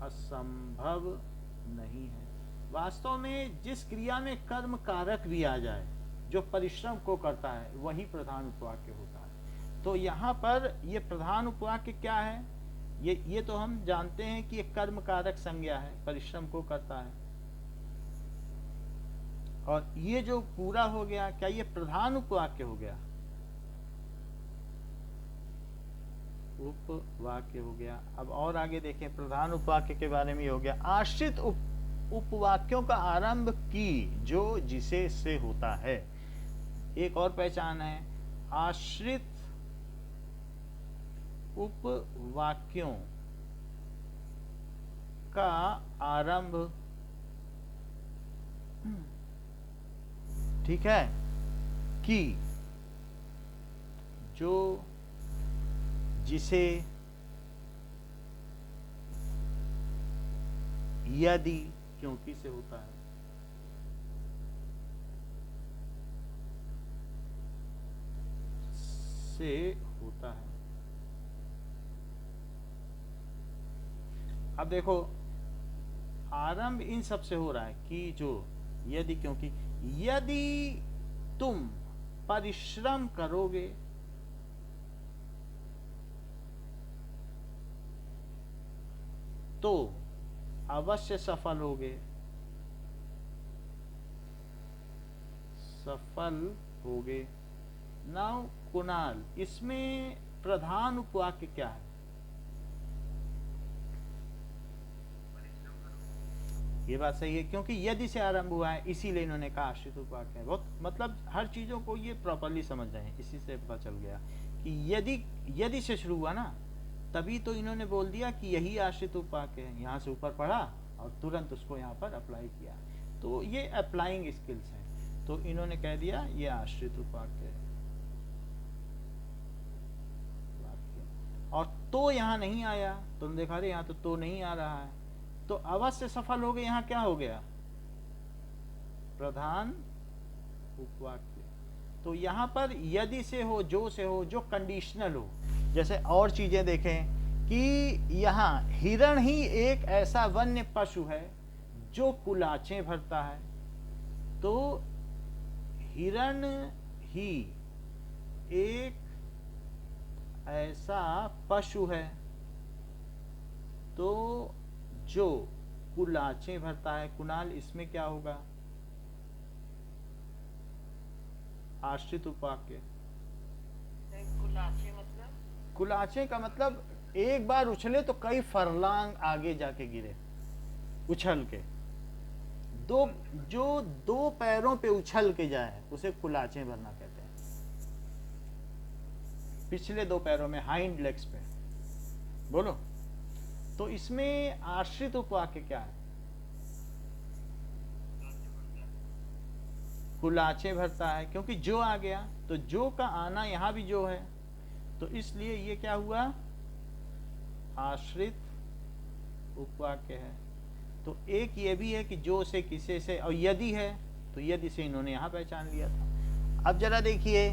असंभव नहीं है। वास्तव में जिस क्रिया में कर्म कारक भी आ जाए, जो परिश्रम को करता है, वही प्रधान उपवाक्य होता है। तो यहाँ पर ये प्रधान उपवाक्य क्या है? ये तो हम जानते हैं कि ये कर्म कारक संज्ञा है, परिश्रम को करता है। और ये जो पूरा हो गया, क्या ये प्रधान उपवाक्य हो गया? उपवाक्य हो गया। अब और आगे देखें, प्रधान उपवाक्य के बारे में हो गया। आश्रित उपवाक्यों का आरंभ की जो जिसे से होता है। एक और पहचान है, आश्रित उपवाक्यों का आरंभ, ठीक है, कि जो जिसे यदि क्योंकि से होता है। से होता है। अब देखो, आरंभ इन सब से हो रहा है कि जो, यदि, क्योंकि। यदि तुम परिश्रम करोगे तो अवश्य सफल होगे। सफल होगे। नाउ कुणाल, इसमें प्रधान उपवाक्य क्या है? ये बात सही है, क्योंकि यदि से आरंभ हुआ है, इसीलिए इन्होंने कहा आश्रित उपवाक्य है। बहुत मतलब हर चीजों को ये प्रॉपरली समझ रहे हैं, इसी से पता चल गया कि यदि से शुरू हुआ ना, तभी तो इन्होंने बोल दिया कि यही आश्रित उपवाक्य है। यहाँ से ऊपर पढ़ा और तुरंत उसको यहाँ पर अप्लाई किया, तो ये अप्लाइंग स्किल्स हैं। तो इन्होंने कह दिया ये आश्रित उपवाक्य है। और तो यहाँ नहीं आया, तुम देखा रहे यहाँ तो नहीं आ रहा है, तो अवश्य सफल हो गए। यहाँ क्या हो गया? प्रधान उपवाक्य। तो यहाँ पर यदि से हो, जो कंडीशनल हो। जैसे और चीजें देखें कि यहाँ हिरण ही एक ऐसा वन्य पशु है जो कुलाचे भरता है, तो हिरण ही एक ऐसा पशु है तो जो कुलाचे भरता है। कुणाल, इसमें क्या होगा? आश्रित उपवाक्य। कुलाचे मतलब? कुलाचे का मतलब एक बार उछले तो कई फरलांग आगे जाके गिरे, उछल के। दो पैरों पे उछल के जाए, उसे कुलाचे भरना कहते हैं। पिछले दो पैरों में, हाइंड लेग्स पे। बोलो, तो इसमें आश्रित उपवाक्य क्या है? कुलाचे भरता है, क्योंकि जो आ गया, तो जो का आना यहां भी जो है, तो इसलिए ये क्या हुआ? आश्रित उपवाक्य है। तो एक ये भी है कि जो से, किसे से, और यदि है तो यदि से इन्होंने यहां पहचान लिया था। अब जरा देखिए,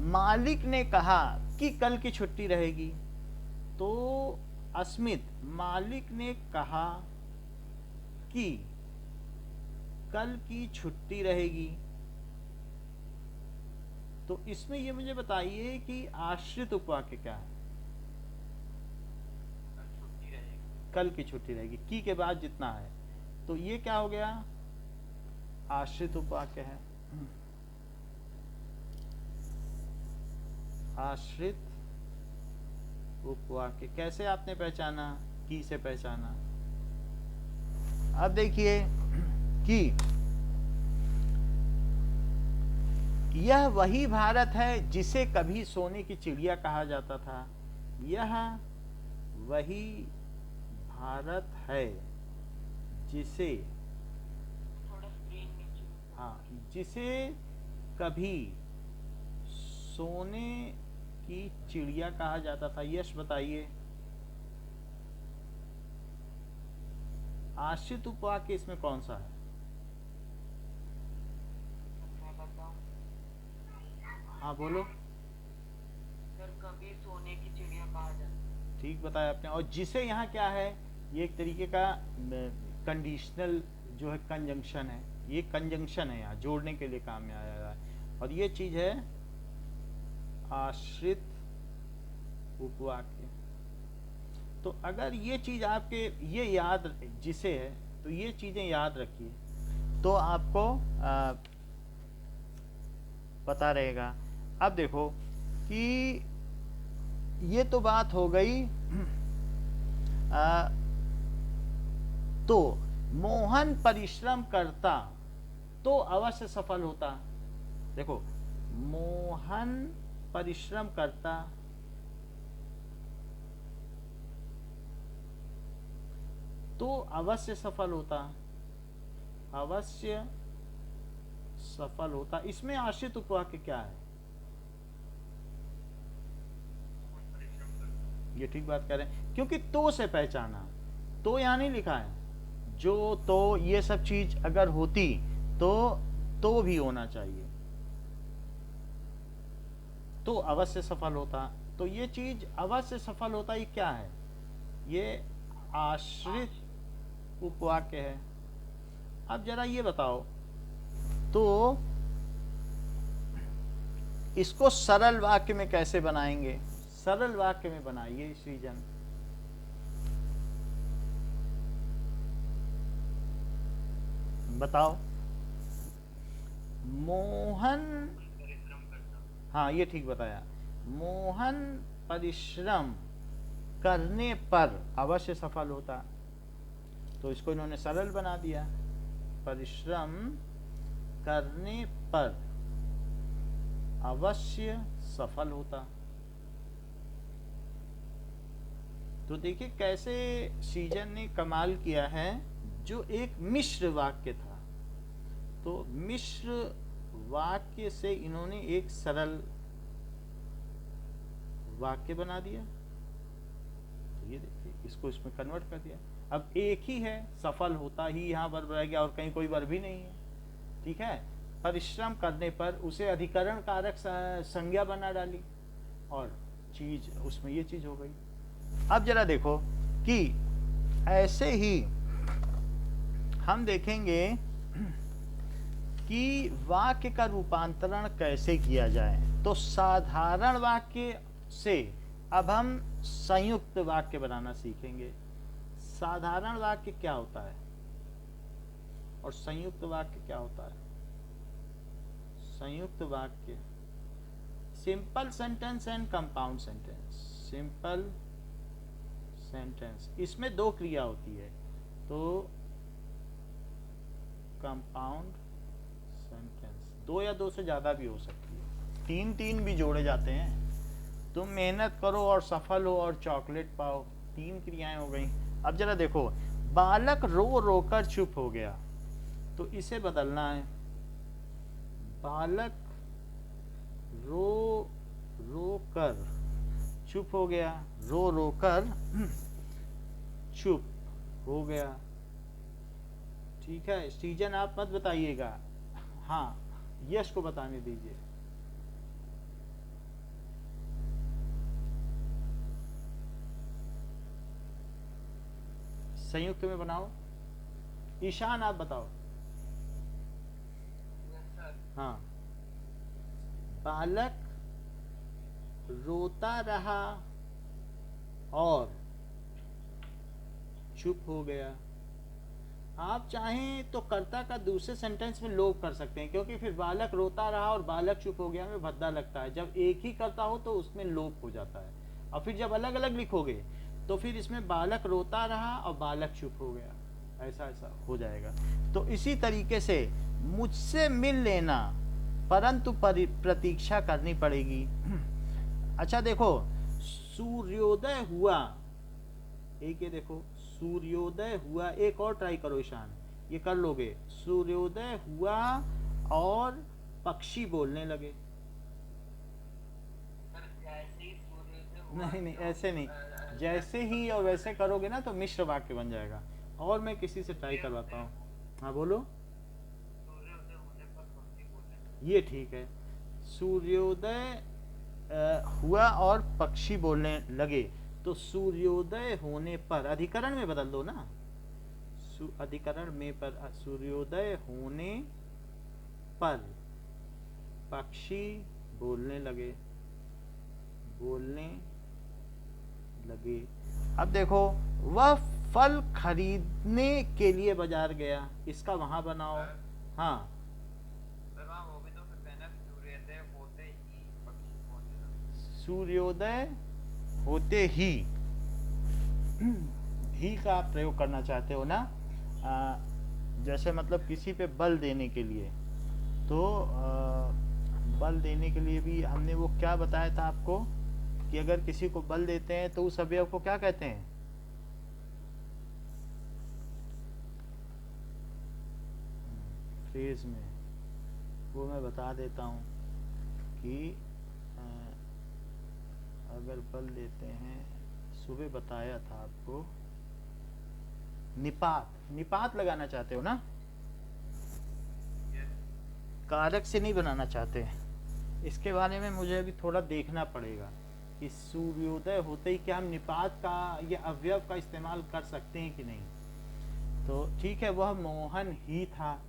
मालिक ने कहा कि कल की छुट्टी रहेगी, तो अस्मित, मालिक ने कहा कि कल की छुट्टी रहेगी, तो इसमें ये मुझे बताइए कि आश्रित उपवाक्य क्या है? कल की छुट्टी रहेगी, की के बाद जितना है, तो ये क्या हो गया? आश्रित उपवाक्य है। आश्रित उपवाक्य कैसे आपने पहचाना? की से पहचाना। अब देखिए कि यह वही भारत है जिसे कभी सोने की चिड़िया कहा जाता था। यह वही भारत है जिसे, हाँ, जिसे कभी सोने की चिड़िया कहा जाता था। यश बताइए, आश्रित उपवाक्य इसमें कौन सा है? हाँ बोलो। सर, कभी सोने की चिड़िया कहा जाता। ठीक बताया आपने। और जिसे यहाँ क्या है? ये एक तरीके का कंडीशनल जो है, कंजंक्शन है। ये कंजंक्शन है, यहाँ जोड़ने के लिए काम में आया है। और ये चीज है आश्रित उपवाक्य। तो अगर ये चीज आपके ये याद, जिसे है, तो ये चीजें याद रखिए, तो आपको पता रहेगा। अब देखो कि ये तो बात हो गई। तो मोहन परिश्रम करता तो अवश्य सफल होता। देखो, मोहन परिश्रम करता तो अवश्य सफल होता, अवश्य सफल होता। इसमें आश्रित उपवाक्य क्या है? ये ठीक बात कह रहे हैं, क्योंकि तो से पहचाना, तो यहाँ नहीं लिखा है। जो, तो, ये सब चीज अगर होती तो भी होना चाहिए, तो अवश्य सफल होता। तो ये चीज अवश्य सफल होता, ये क्या है? ये आश्रित उपवाक्य है। अब जरा ये बताओ, तो इसको सरल वाक्य में कैसे बनाएंगे? सरल वाक्य में बनाइए सृजन। बताओ। मोहन, परिश्रम करता हूँ। हाँ ये ठीक बताया, मोहन परिश्रम करने पर अवश्य सफल होता। तो इसको इन्होंने सरल बना दिया, परिश्रम करने पर अवश्य सफल होता। तो देखिए कैसे सीजन ने कमाल किया है, जो एक मिश्र वाक्य था, तो मिश्र वाक्य से इन्होंने एक सरल वाक्य बना दिया। तो ये देखिए इसको इसमें कन्वर्ट कर दिया। अब एक ही है, सफल होता ही यहाँ वर्ब रह गया और कहीं कोई वर्ब ही नहीं है। ठीक है, परिश्रम करने पर उसे अधिकरण कारक संज्ञा बना डाली और चीज उसमें ये चीज हो गई। अब जरा देखो कि ऐसे ही हम देखेंगे कि वाक्य का रूपांतरण कैसे किया जाए। तो साधारण वाक्य से अब हम संयुक्त वाक्य बनाना सीखेंगे। साधारण वाक्य क्या होता है और संयुक्त वाक्य क्या होता है? संयुक्त वाक्य simple sentence and compound sentence. Simple sentence, इसमें दो क्रिया होती है, तो कंपाउंड सेंटेंस दो या दो से ज्यादा भी हो सकती है, तीन तीन भी जोड़े जाते हैं। तुम मेहनत करो और सफल हो और चॉकलेट पाओ, तीन क्रियाएं हो गई। अब जरा देखो, बालक रो रो कर चुप हो गया, तो इसे बदलना है। बालक रो रो कर चुप हो गया, रो रो कर चुप हो गया। ठीक है, सीजन आप मत बताइएगा, हाँ यश को बताने दीजिए। संयुक्त में बनाओ। ईशान आप बताओ। हाँ, बालक रोता रहा और चुप हो गया। आप चाहें तो कर्ता का दूसरे सेंटेंस में लोप कर सकते हैं, क्योंकि फिर बालक रोता रहा और बालक चुप हो गया में भद्दा लगता है। जब एक ही कर्ता हो तो उसमें लोप हो जाता है, और फिर जब अलग अलग लिखोगे तो फिर इसमें बालक रोता रहा और बालक चुप हो गया, ऐसा ऐसा हो जाएगा। तो इसी तरीके से मुझसे मिल लेना, परंतु प्रतीक्षा करनी पड़ेगी। अच्छा देखो, सूर्योदय हुआ, एक ये देखो सूर्योदय हुआ, एक और ट्राई करो ईशान, ये कर लोगे। सूर्योदय हुआ और पक्षी बोलने लगे। नहीं नहीं ऐसे नहीं, जैसे ही और वैसे करोगे ना तो मिश्र वाक्य बन जाएगा। और मैं किसी से ट्राई करवाता हूँ। हाँ बोलो। ये ठीक है, सूर्योदय हुआ और पक्षी बोलने लगे, तो सूर्योदय होने पर अधिकरण में बदल दो ना, अधिकरण में पर सूर्योदय होने पर पक्षी बोलने लगे, बोलने लगे। अब देखो, वह फल खरीदने के लिए बाजार गया, इसका वहां बनाओ। हाँ सूर्योदय होते ही का आप प्रयोग करना चाहते हो ना, जैसे मतलब किसी पे बल देने के लिए, तो बल देने के लिए भी हमने वो क्या बताया था आपको कि अगर किसी को बल देते हैं तो उस अवयव को क्या कहते हैं? फ्रेज में वो मैं बता देता हूँ कि अगर बल देते हैं, सुबह बताया था आपको, निपात, निपात लगाना चाहते हो ना, कारक से नहीं बनाना चाहते। इसके बारे में मुझे अभी थोड़ा देखना पड़ेगा कि सूर्योदय होते ही क्या हम निपात का या अवयव का इस्तेमाल कर सकते हैं कि नहीं। तो ठीक है, वह मोहन ही था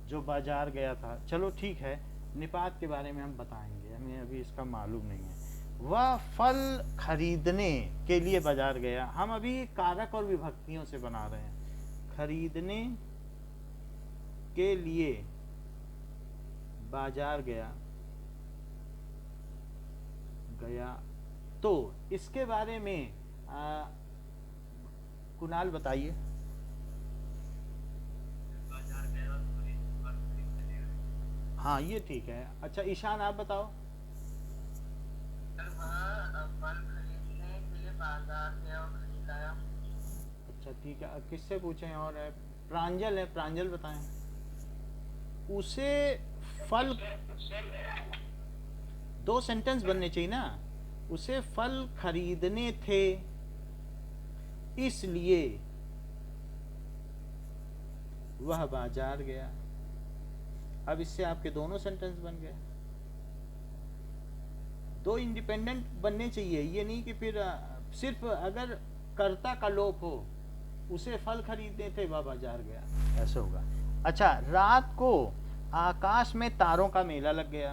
जो बाजार गया था। चलो ठीक है, निपात के बारे में हम बताएंगे, हमें अभी इसका मालूम नहीं है। वह फल खरीदने के लिए बाजार गया, हम अभी कारक और विभक्तियों से बना रहे हैं। खरीदने के लिए बाजार गया, गया। तो इसके बारे में कुणाल बताइए। बाजार गया और खरीदने गया। हाँ ये ठीक है। अच्छा ईशान आप बताओ। सर वह फल खरीदने के लिए बाजार गया और खरीद लाया। अच्छा ठीक है, अब किससे पूछें और है? प्रांजल है, प्रांजल बताएं। उसे फल, दो सेंटेंस बनने चाहिए ना। उसे फल खरीदने थे इसलिए वह बाजार गया। अब इससे आपके दोनों सेंटेंस बन गए। दो इंडिपेंडेंट बनने चाहिए, ये नहीं कि फिर सिर्फ अगर कर्ता का लोप हो, उसे फल खरीदने थे वह बाजार गया, ऐसे होगा। अच्छा, रात को आकाश में तारों का मेला लग गया।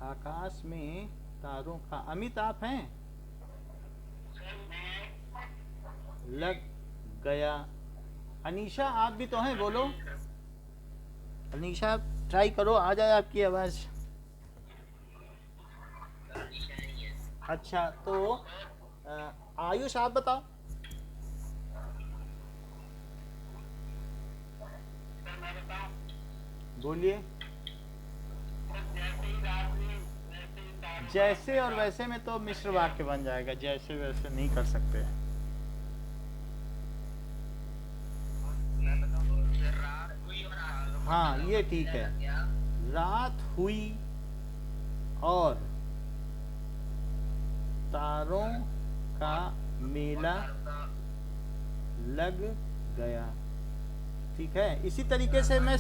आकाश में तारों का, अमित आप हैं? लग गया। अनीशा आप भी तो हैं, बोलो। अनीशा ट्राई करो, आ जाए आपकी आवाज। अच्छा तो आयुष आप बताओ। बोलिए। जैसे और वैसे में तो मिश्र वाक्य बन जाएगा, जैसे वैसे नहीं कर सकते। हाँ ये ठीक है। रात हुई और तारों का मेला लग गया। ठीक है, इसी तरीके से मैं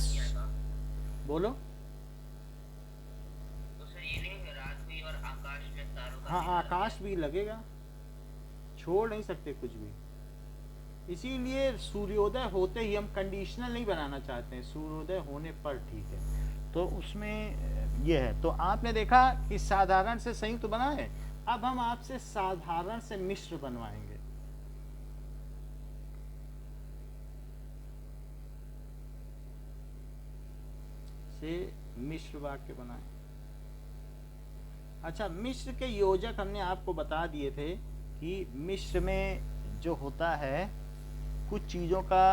बोलो। हाँ आकाश भी लगेगा, छोड़ नहीं सकते कुछ भी। इसीलिए सूर्योदय होते ही हम कंडीशनल नहीं बनाना चाहते हैं, सूर्योदय होने पर ठीक है, तो उसमें ये है। तो आपने देखा कि साधारण से संयुक्त बना है। अब हम आपसे साधारण से मिश्र बनवाएंगे। से मिश्र वाक्य बनाएं। अच्छा, मिश्र के योजक हमने आपको बता दिए थे कि मिश्र में जो होता है कुछ चीजों का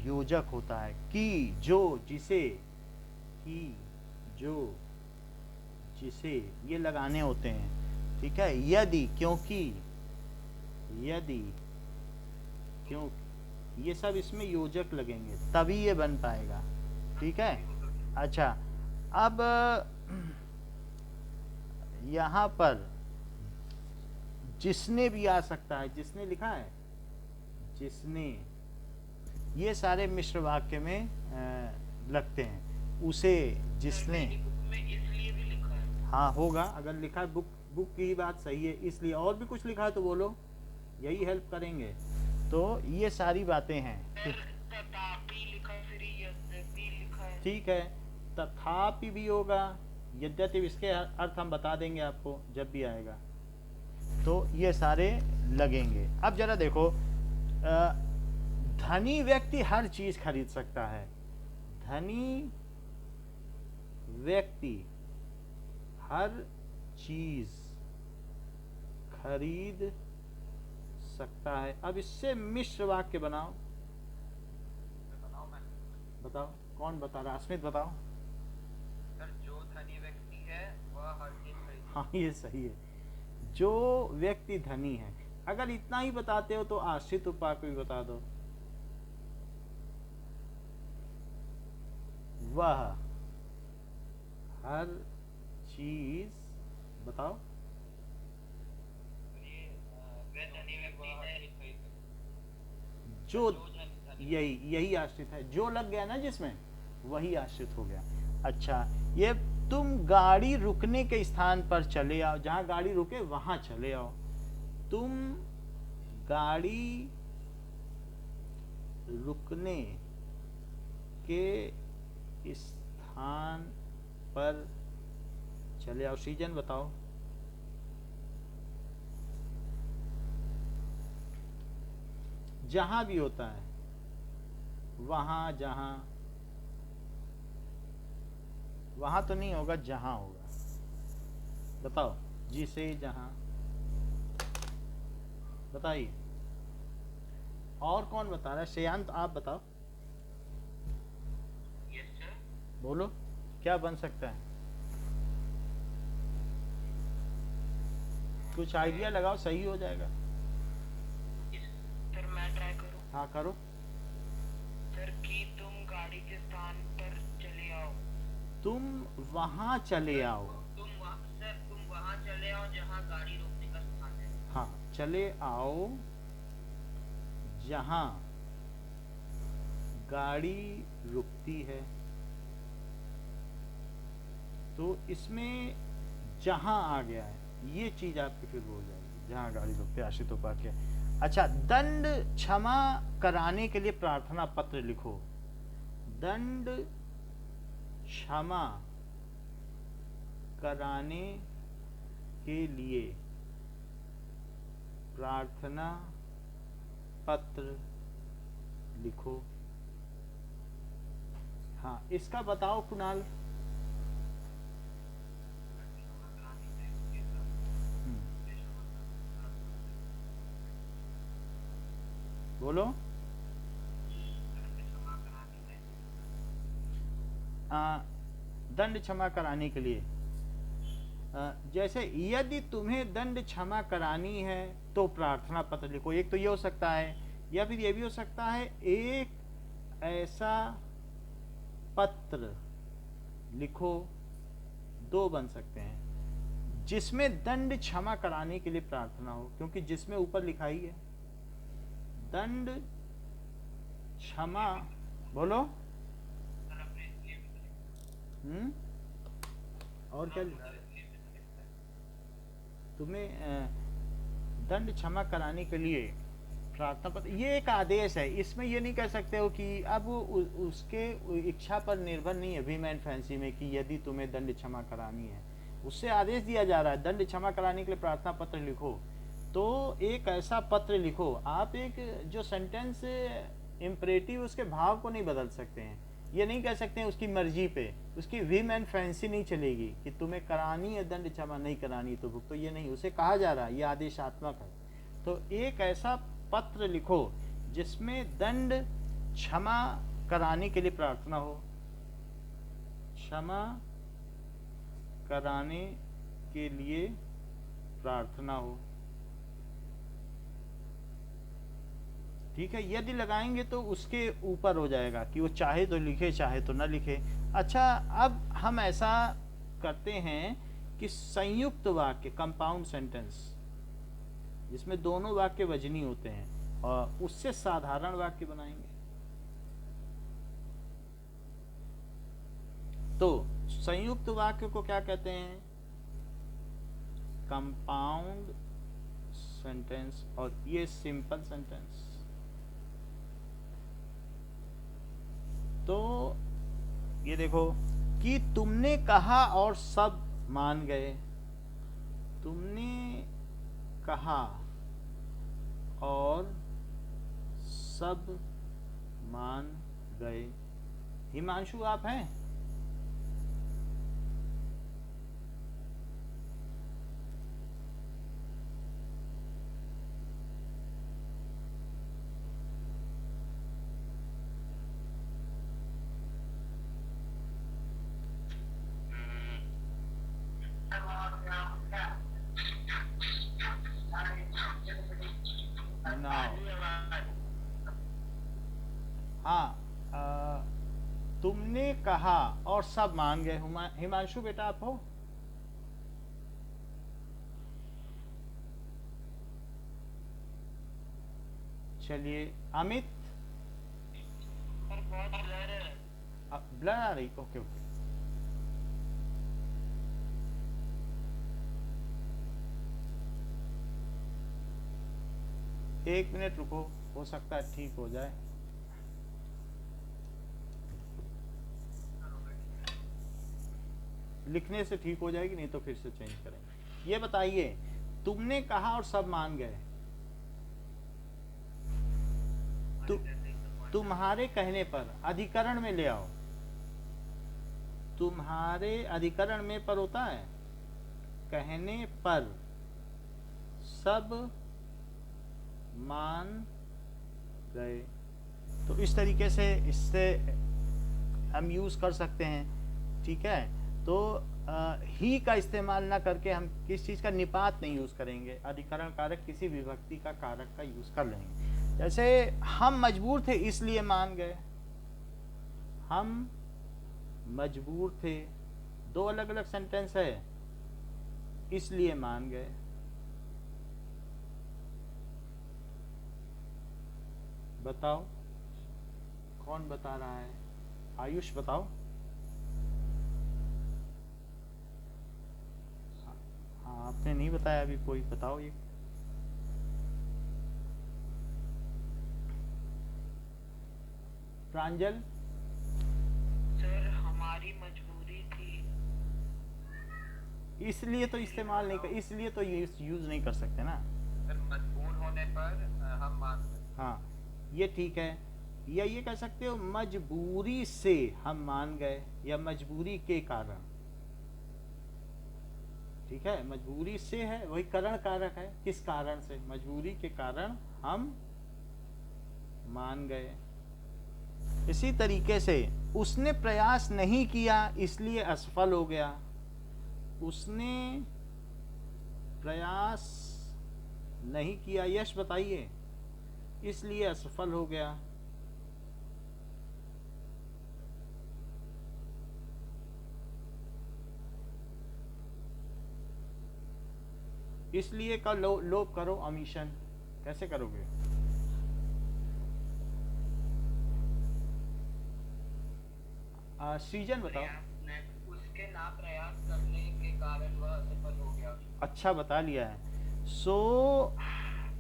योजक होता है। कि, जो, जिसे, कि, जो, जिसे, ये लगाने होते हैं। ठीक है, यदि, क्योंकि, यदि, क्यों, ये सब इसमें योजक लगेंगे तभी ये बन पाएगा। ठीक है। अच्छा, अब यहां पर जिसने भी आ सकता है। जिसने लिखा है, जिसने, ये सारे मिश्र वाक्य में लगते हैं। उसे, जिसने, इसलिए भी लिखा है। हाँ होगा, अगर लिखा है बुक, बुक की ही बात सही है। इसलिए और भी कुछ लिखा है तो बोलो, यही हेल्प करेंगे। तो ये सारी बातें हैं। तथापि लिखा, फिर यद्यपि लिखा है। ठीक है, तथापि भी होगा, यद्यपि, इसके अर्थ हम बता देंगे आपको जब भी आएगा। तो ये सारे लगेंगे। अब जरा देखो, धनी व्यक्ति हर चीज खरीद सकता है। धनी व्यक्ति हर चीज खरीद सकता है। अब इससे मिश्र वाक्य बनाओ। बताओ, कौन बता रहा? अस्मित बताओ। सर, जो धनी व्यक्ति है वह हर चीज खरीद। हाँ ये सही है, जो व्यक्ति धनी है। अगर इतना ही बताते हो तो आश्रित उपवाक्य भी बता दो। वह हर चीज, बताओ। जो, यही आश्रित है। जो लग गया ना जिसमें, वही आश्रित हो गया। अच्छा, ये तुम गाड़ी रुकने के स्थान पर चले आओ। जहां गाड़ी रुके वहां चले आओ। तुम गाड़ी रुकने के स्थान पर चले आओ। सीजन बताओ। जहां भी होता है, वहां जहां, वहां तो नहीं होगा, जहां होगा। बताओ, जिसे जहां, बताइए। और कौन बता रहा है? श्रेयांत आप बताओ, यस सर। बोलो क्या बन सकता है, कुछ आइडिया लगाओ, सही हो जाएगा। सर मैं ट्राई करूं? हाँ करो। सर कि तुम गाड़ी के स्थान पर चले आओ। तुम वहां चले आओ। सर तुम वहां चले आओ जहां गाड़ी रोकने का स्थान है। हाँ, चले आओ जहां गाड़ी रुकती है। तो इसमें जहां आ गया है, ये चीज आपकी फिर हो जाएगी, जहां गाड़ी रुकती है, आश्रित उपाख्याय। अच्छा, दंड क्षमा कराने के लिए प्रार्थना पत्र लिखो। दंड क्षमा कराने के लिए प्रार्थना पत्र लिखो। हाँ, इसका बताओ कुणाल। बोलो। दंड क्षमा कराने के लिए, जैसे यदि तुम्हें दंड क्षमा करानी है तो प्रार्थना पत्र लिखो। एक तो ये हो सकता है, या फिर ये भी हो सकता है, एक ऐसा पत्र लिखो। दो बन सकते हैं, जिसमें दंड क्षमा कराने के लिए प्रार्थना हो, क्योंकि जिसमें ऊपर लिखा ही है दंड क्षमा। बोलो। और क्या तुम्हें दंड क्षमा कराने के लिए प्रार्थना पत्र, ये एक आदेश है। इसमें ये नहीं कह सकते हो कि अब उसके इच्छा पर निर्भर नहीं है भीम एंड फैंसी में कि यदि तुम्हें दंड क्षमा करानी है, उससे आदेश दिया जा रहा है दंड क्षमा कराने के लिए प्रार्थना पत्र लिखो। तो एक ऐसा पत्र लिखो। आप एक जो सेंटेंस इम्परेटिव, उसके भाव को नहीं बदल सकते हैं। ये नहीं कह सकते हैं उसकी मर्जी पे, उसकी विम एंड फैंसी नहीं चलेगी कि तुम्हें करानी है दंड क्षमा, नहीं करानी तो भुगतो, ये नहीं। उसे कहा जा रहा है, ये आदेशात्मक है। तो एक ऐसा पत्र लिखो जिसमें दंड क्षमा कराने के लिए प्रार्थना हो। क्षमा कराने के लिए प्रार्थना हो, ठीक है। यदि लगाएंगे तो उसके ऊपर हो जाएगा कि वो चाहे तो लिखे, चाहे तो ना लिखे। अच्छा, अब हम ऐसा करते हैं कि संयुक्त वाक्य, कंपाउंड सेंटेंस, जिसमें दोनों वाक्य वजनी होते हैं, और उससे साधारण वाक्य बनाएंगे। तो संयुक्त वाक्य को क्या कहते हैं? कंपाउंड सेंटेंस, और ये सिंपल सेंटेंस। तो ये देखो कि तुमने कहा और सब मान गए। तुमने कहा और सब मान गए। हिमांशु आप हैं? हाँ, तुमने कहा और सब मान गए। हिमांशु बेटा आप हो? चलिए, अमित। बहुत ब्लर है। ब्लर आ रही? Okay okay. एक मिनट रुको, हो सकता है ठीक हो जाए। लिखने से ठीक हो जाएगी, नहीं तो फिर से चेंज करेंगे। ये बताइए, तुमने कहा और सब मान गए, तु, तुम्हारे कहने पर अधिकरण में ले आओ। तुम्हारे अधिकरण में पर होता है, कहने पर सब मान गए। तो इस तरीके से इससे हम यूज कर सकते हैं, ठीक है। तो ही का इस्तेमाल ना करके हम किस चीज का निपात नहीं यूज करेंगे, अधिकरण कारक किसी विभक्ति का कारक का यूज कर लेंगे। जैसे हम मजबूर थे इसलिए मान गए, हम मजबूर थे, दो अलग अलग सेंटेंस है, इसलिए मान गए। बताओ कौन बता रहा है? आयुष बताओ। हाँ आपने नहीं बताया अभी, कोई बताओ ये। प्रांजल। सर हमारी मजबूरी थी। इसलिए तो इस्तेमाल नहीं कर, इसलिए तो यूज नहीं कर सकते ना। सर मजबूर होने पर हम मान गए। हाँ ये ठीक है, या ये कह सकते हो मजबूरी से हम मान गए, या मजबूरी के कारण। ठीक है, मजबूरी से है वही करण कारक है, किस कारण से, मजबूरी के कारण हम मान गए। इसी तरीके से उसने प्रयास नहीं किया इसलिए असफल हो गया। उसने प्रयास नहीं किया, यश बताइए, इसलिए असफल हो गया। इसलिए का लोप करो अमीशन, कैसे करोगे? सृजन बताओ। उसके ना प्रयास करने के कारण वह असफल हो गया। अच्छा बता लिया है। सो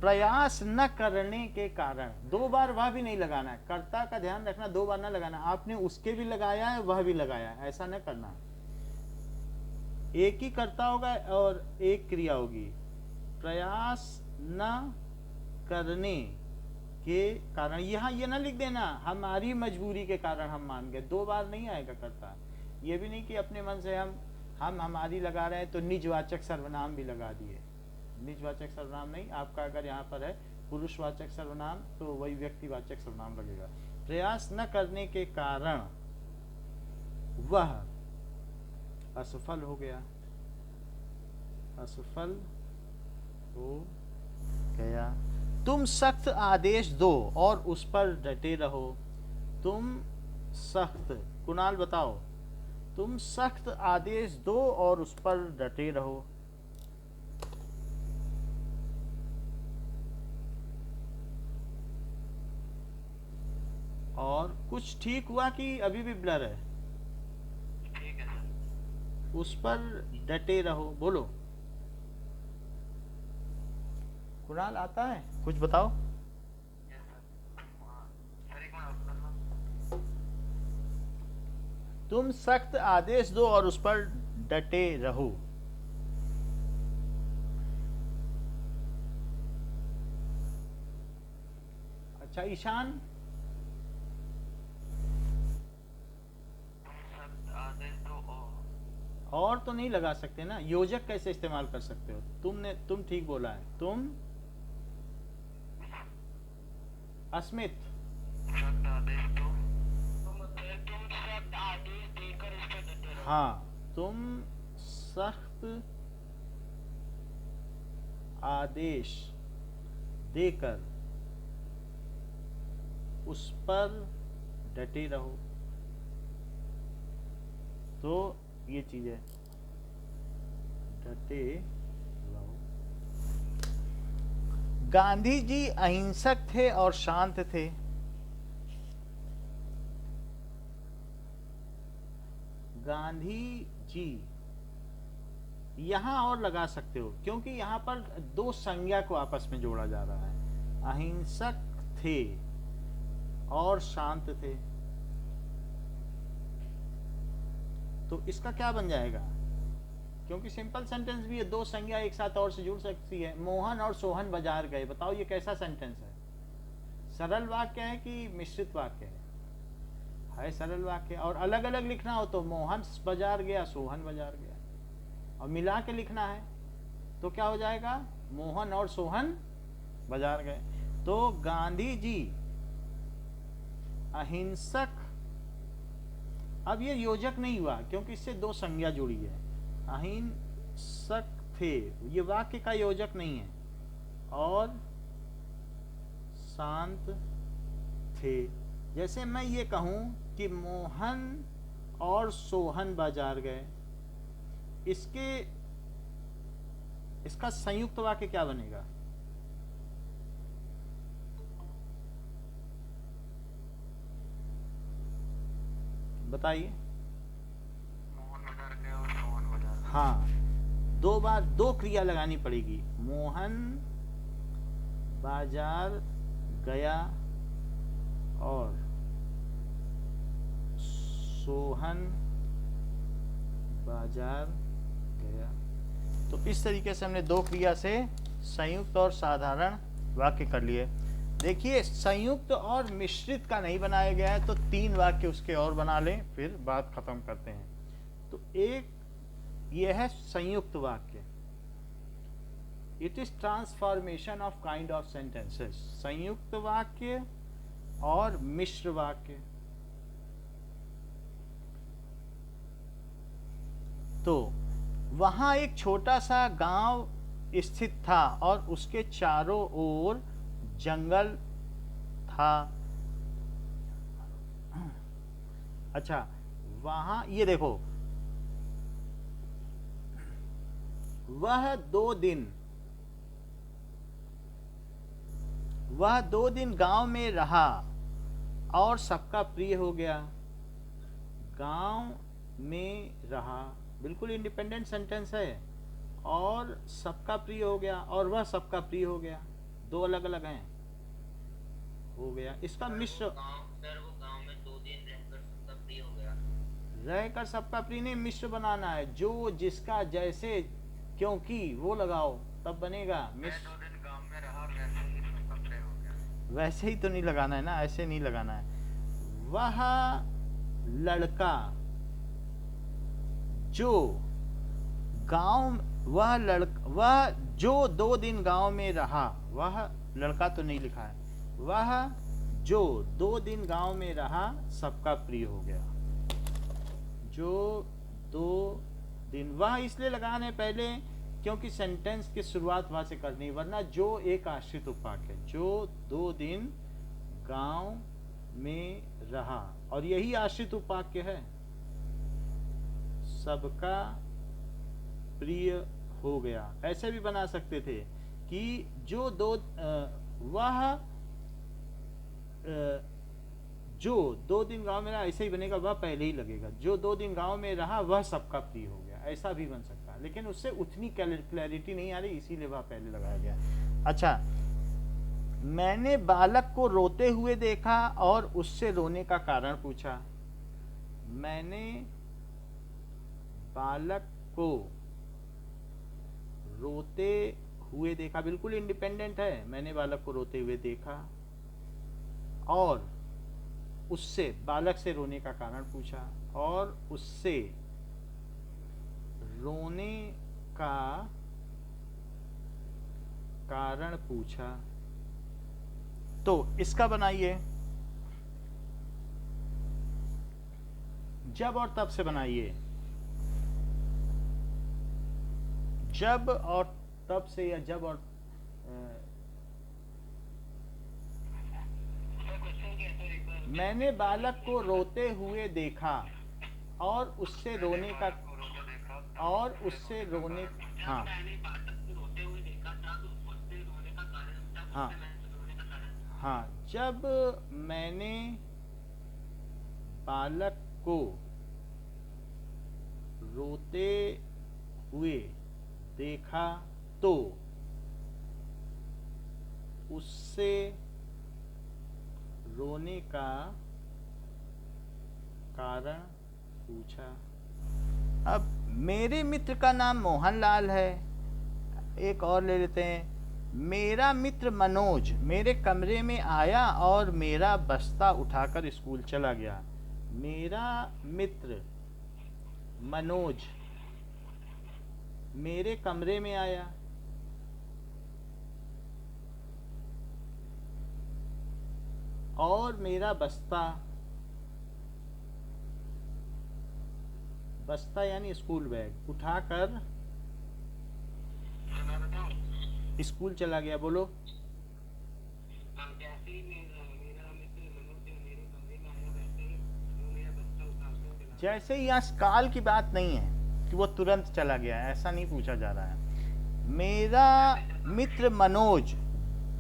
प्रयास न करने के कारण, दो बार वह भी नहीं लगाना है, कर्ता का ध्यान रखना, दो बार ना लगाना। आपने उसके भी लगाया है, वह भी लगाया है, ऐसा न करना। एक ही कर्ता होगा और एक क्रिया होगी। प्रयास न करने के कारण, यहाँ ये ना लिख देना हमारी मजबूरी के कारण हम मान गए, दो बार नहीं आएगा कर्ता। ये भी नहीं कि अपने मन से हम हमारी लगा रहे हैं तो निजवाचक सर्वनाम भी लगा दिए। निजवाचक सर्वनाम नहीं, आपका अगर यहाँ पर है पुरुषवाचक सर्वनाम तो वही व्यक्तिवाचक सर्वनाम लगेगा। प्रयास न करने के कारण वह असफल हो गया, असफल हो गया। तुम सख्त आदेश दो और उस पर डटे रहो। तुम सख्त, कुणाल बताओ, तुम सख्त आदेश दो और उस पर डटे रहो। और कुछ ठीक हुआ कि अभी भी ब्लर है? ठीक है सर। उस पर डटे रहो, बोलो। कुणाल आता है, कुछ बताओ। तुम सख्त आदेश दो और उस पर डटे रहो। अच्छा ईशान, और तो नहीं लगा सकते ना, योजक कैसे इस्तेमाल कर सकते हो? तुम ठीक बोला है, तुम अस्मित, हाँ तुम सख्त आदेश देकर उस पर डटे रहो। तो ये चीज है, डटे रहो। गांधी जी अहिंसक थे और शांत थे। गांधी जी यहां और लगा सकते हो क्योंकि यहां पर दो संज्ञा को आपस में जोड़ा जा रहा है। अहिंसक थे और शांत थे, तो इसका क्या बन जाएगा? क्योंकि सिंपल सेंटेंस भी है, दो संज्ञा एक साथ और से जुड़ सकती है। मोहन और सोहन बाजार गए, बताओ ये कैसा सेंटेंस है? सरल वाक्य है कि मिश्रित वाक्य है सरल वाक्य। और अलग अलग लिखना हो तो मोहन बाजार गया, सोहन बाजार गया, और मिला के लिखना है तो क्या हो जाएगा, मोहन और सोहन बाजार गए। तो गांधी जी अहिंसक, अब ये योजक नहीं हुआ क्योंकि इससे दो संज्ञा जुड़ी है। अहिंसक थे, ये वाक्य का योजक नहीं है। और शांत थे, जैसे मैं ये कहूं कि मोहन और सोहन बाजार गए, इसका संयुक्त वाक्य क्या बनेगा? बताइए। मोहन बाजार गया और सोहन बाजार गया। हाँ, दो बार दो क्रिया लगानी पड़ेगी। मोहन बाजार गया और सोहन बाजार गया। तो इस तरीके से हमने दो क्रिया से संयुक्त और साधारण वाक्य कर लिए। देखिए, संयुक्त और मिश्रित का नहीं बनाया गया है, तो 3 वाक्य उसके और बना लें, फिर बात खत्म करते हैं। तो एक ये है संयुक्त वाक्य, it is transformation of kind of sentences. संयुक्त वाक्य और मिश्र वाक्य। तो वहां एक छोटा सा गांव स्थित था और उसके चारों ओर जंगल था। अच्छा, वहां ये देखो, वह 2 दिन गांव में रहा और सबका प्रिय हो गया। गांव में रहा, बिल्कुल इंडिपेंडेंट सेंटेंस है। और सबका प्रिय हो गया, और वह सबका प्रिय हो गया, दो अलग अलग हैं, हो गया। इसका मिश्र, वो गांव में 2 दिन रहकर सबका प्रिय हो गया। रहकर सबका प्रिय नहीं, मिश्र बनाना है। जो, जिसका, जैसे, क्योंकि वो लगाओ तब बनेगा मिश्र। 2 दिन गांव में रहा और वैसे ही सबका प्रिय हो गया। वैसे ही तो नहीं लगाना है ना, ऐसे नहीं लगाना है। वह लड़का जो वह जो 2 दिन गांव में रहा, वह लड़का तो नहीं लिखा है, वह जो 2 दिन गांव में रहा सबका प्रिय हो गया। जो 2 दिन, वह इसलिए लगाना है पहले क्योंकि सेंटेंस की शुरुआत वहां से करनी, वरना जो एक आश्रित उपवाक्य है। जो 2 दिन गांव में रहा, और यही आश्रित उपवाक्य है, सबका प्रिय हो गया। ऐसे भी बना सकते थे कि जो जो 2 दिन गांव में रहा, ऐसे ही बनेगा, वह पहले ही लगेगा। जो 2 दिन गांव में रहा वह सबका प्रिय हो गया, ऐसा भी बन सकता है, लेकिन उससे उतनी क्लैरिटी नहीं आ रही, इसीलिए वह पहले लगाया गया। अच्छा, मैंने बालक को रोते हुए देखा और उससे रोने का कारण पूछा। मैंने बालक को रोते हुए देखा, बिल्कुल इंडिपेंडेंट है। मैंने बालक को रोते हुए देखा और उससे, बालक से रोने का कारण पूछा और उससे रोने का कारण पूछा। तो इसका बनाइए, जब और तब से बनाइए। जब और तब से, या जब और मैंने बालक को रोते हुए देखा और उससे रोने का, और उससे रोने, हाँ हाँ हाँ, जब मैंने बालक को रोते हुए देखा तो उससे रोने का कारण पूछा। अब मेरे मित्र का नाम मोहनलाल है, एक और ले लेते हैं। मेरा मित्र मनोज मेरे कमरे में आया और मेरा बस्ता उठाकर स्कूल चला गया। मेरा मित्र मनोज मेरे कमरे में आया और मेरा बस्ता यानी स्कूल बैग उठाकर मैं बताऊं? स्कूल चला गया। बोलो। जैसे ही मेरा मित्र मनोज मेरे कमरे में आया, वैसे ही वो मेरा बस्ता उठाकर चला। जैसे ही यहाँ काल की बात नहीं है कि वो तुरंत चला गया, ऐसा नहीं पूछा जा रहा है। मेरा मित्र मनोज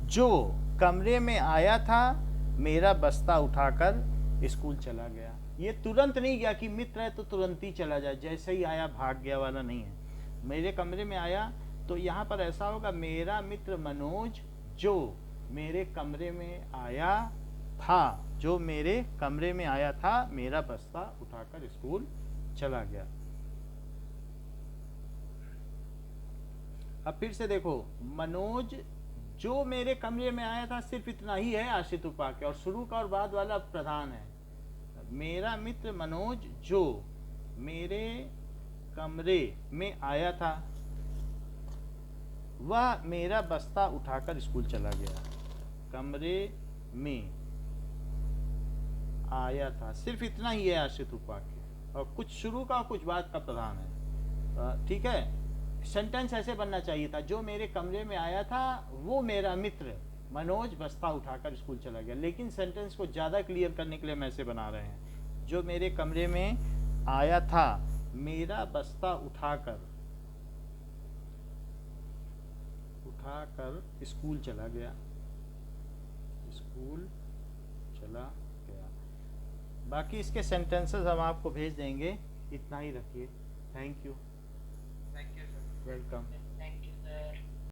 जो कमरे में आया था मेरा बस्ता उठाकर स्कूल चला गया। ये तुरंत नहीं गया कि मित्र है तो तुरंत ही चला जाए, जैसे ही आया भाग गया वाला नहीं है। मेरे कमरे में आया तो यहाँ पर ऐसा होगा, मेरा मित्र मनोज जो मेरे कमरे में आया था, जो मेरे कमरे में आया था, मेरा बस्ता उठाकर स्कूल चला गया। अब फिर से देखो, मनोज जो मेरे कमरे में आया था, सिर्फ इतना ही है आश्रित उपाक्य, और शुरू का और बाद वाला प्रधान है। मेरा मित्र मनोज जो मेरे कमरे में आया था वह मेरा बस्ता उठाकर स्कूल चला गया। कमरे में आया था, सिर्फ इतना ही है आश्रित उपाक्य, और कुछ शुरू का और कुछ बाद का प्रधान है। ठीक है, सेंटेंस ऐसे बनना चाहिए था, जो मेरे कमरे में आया था वो मेरा मित्र मनोज बस्ता उठाकर स्कूल चला गया। लेकिन सेंटेंस को ज़्यादा क्लियर करने के लिए हम ऐसे बना रहे हैं, जो मेरे कमरे में आया था मेरा बस्ता उठाकर स्कूल चला गया। स्कूल चला गया। बाकी इसके सेंटेंसेस हम आपको भेज देंगे, इतना ही रखिए। Thank you. Thank you sir. Welcome.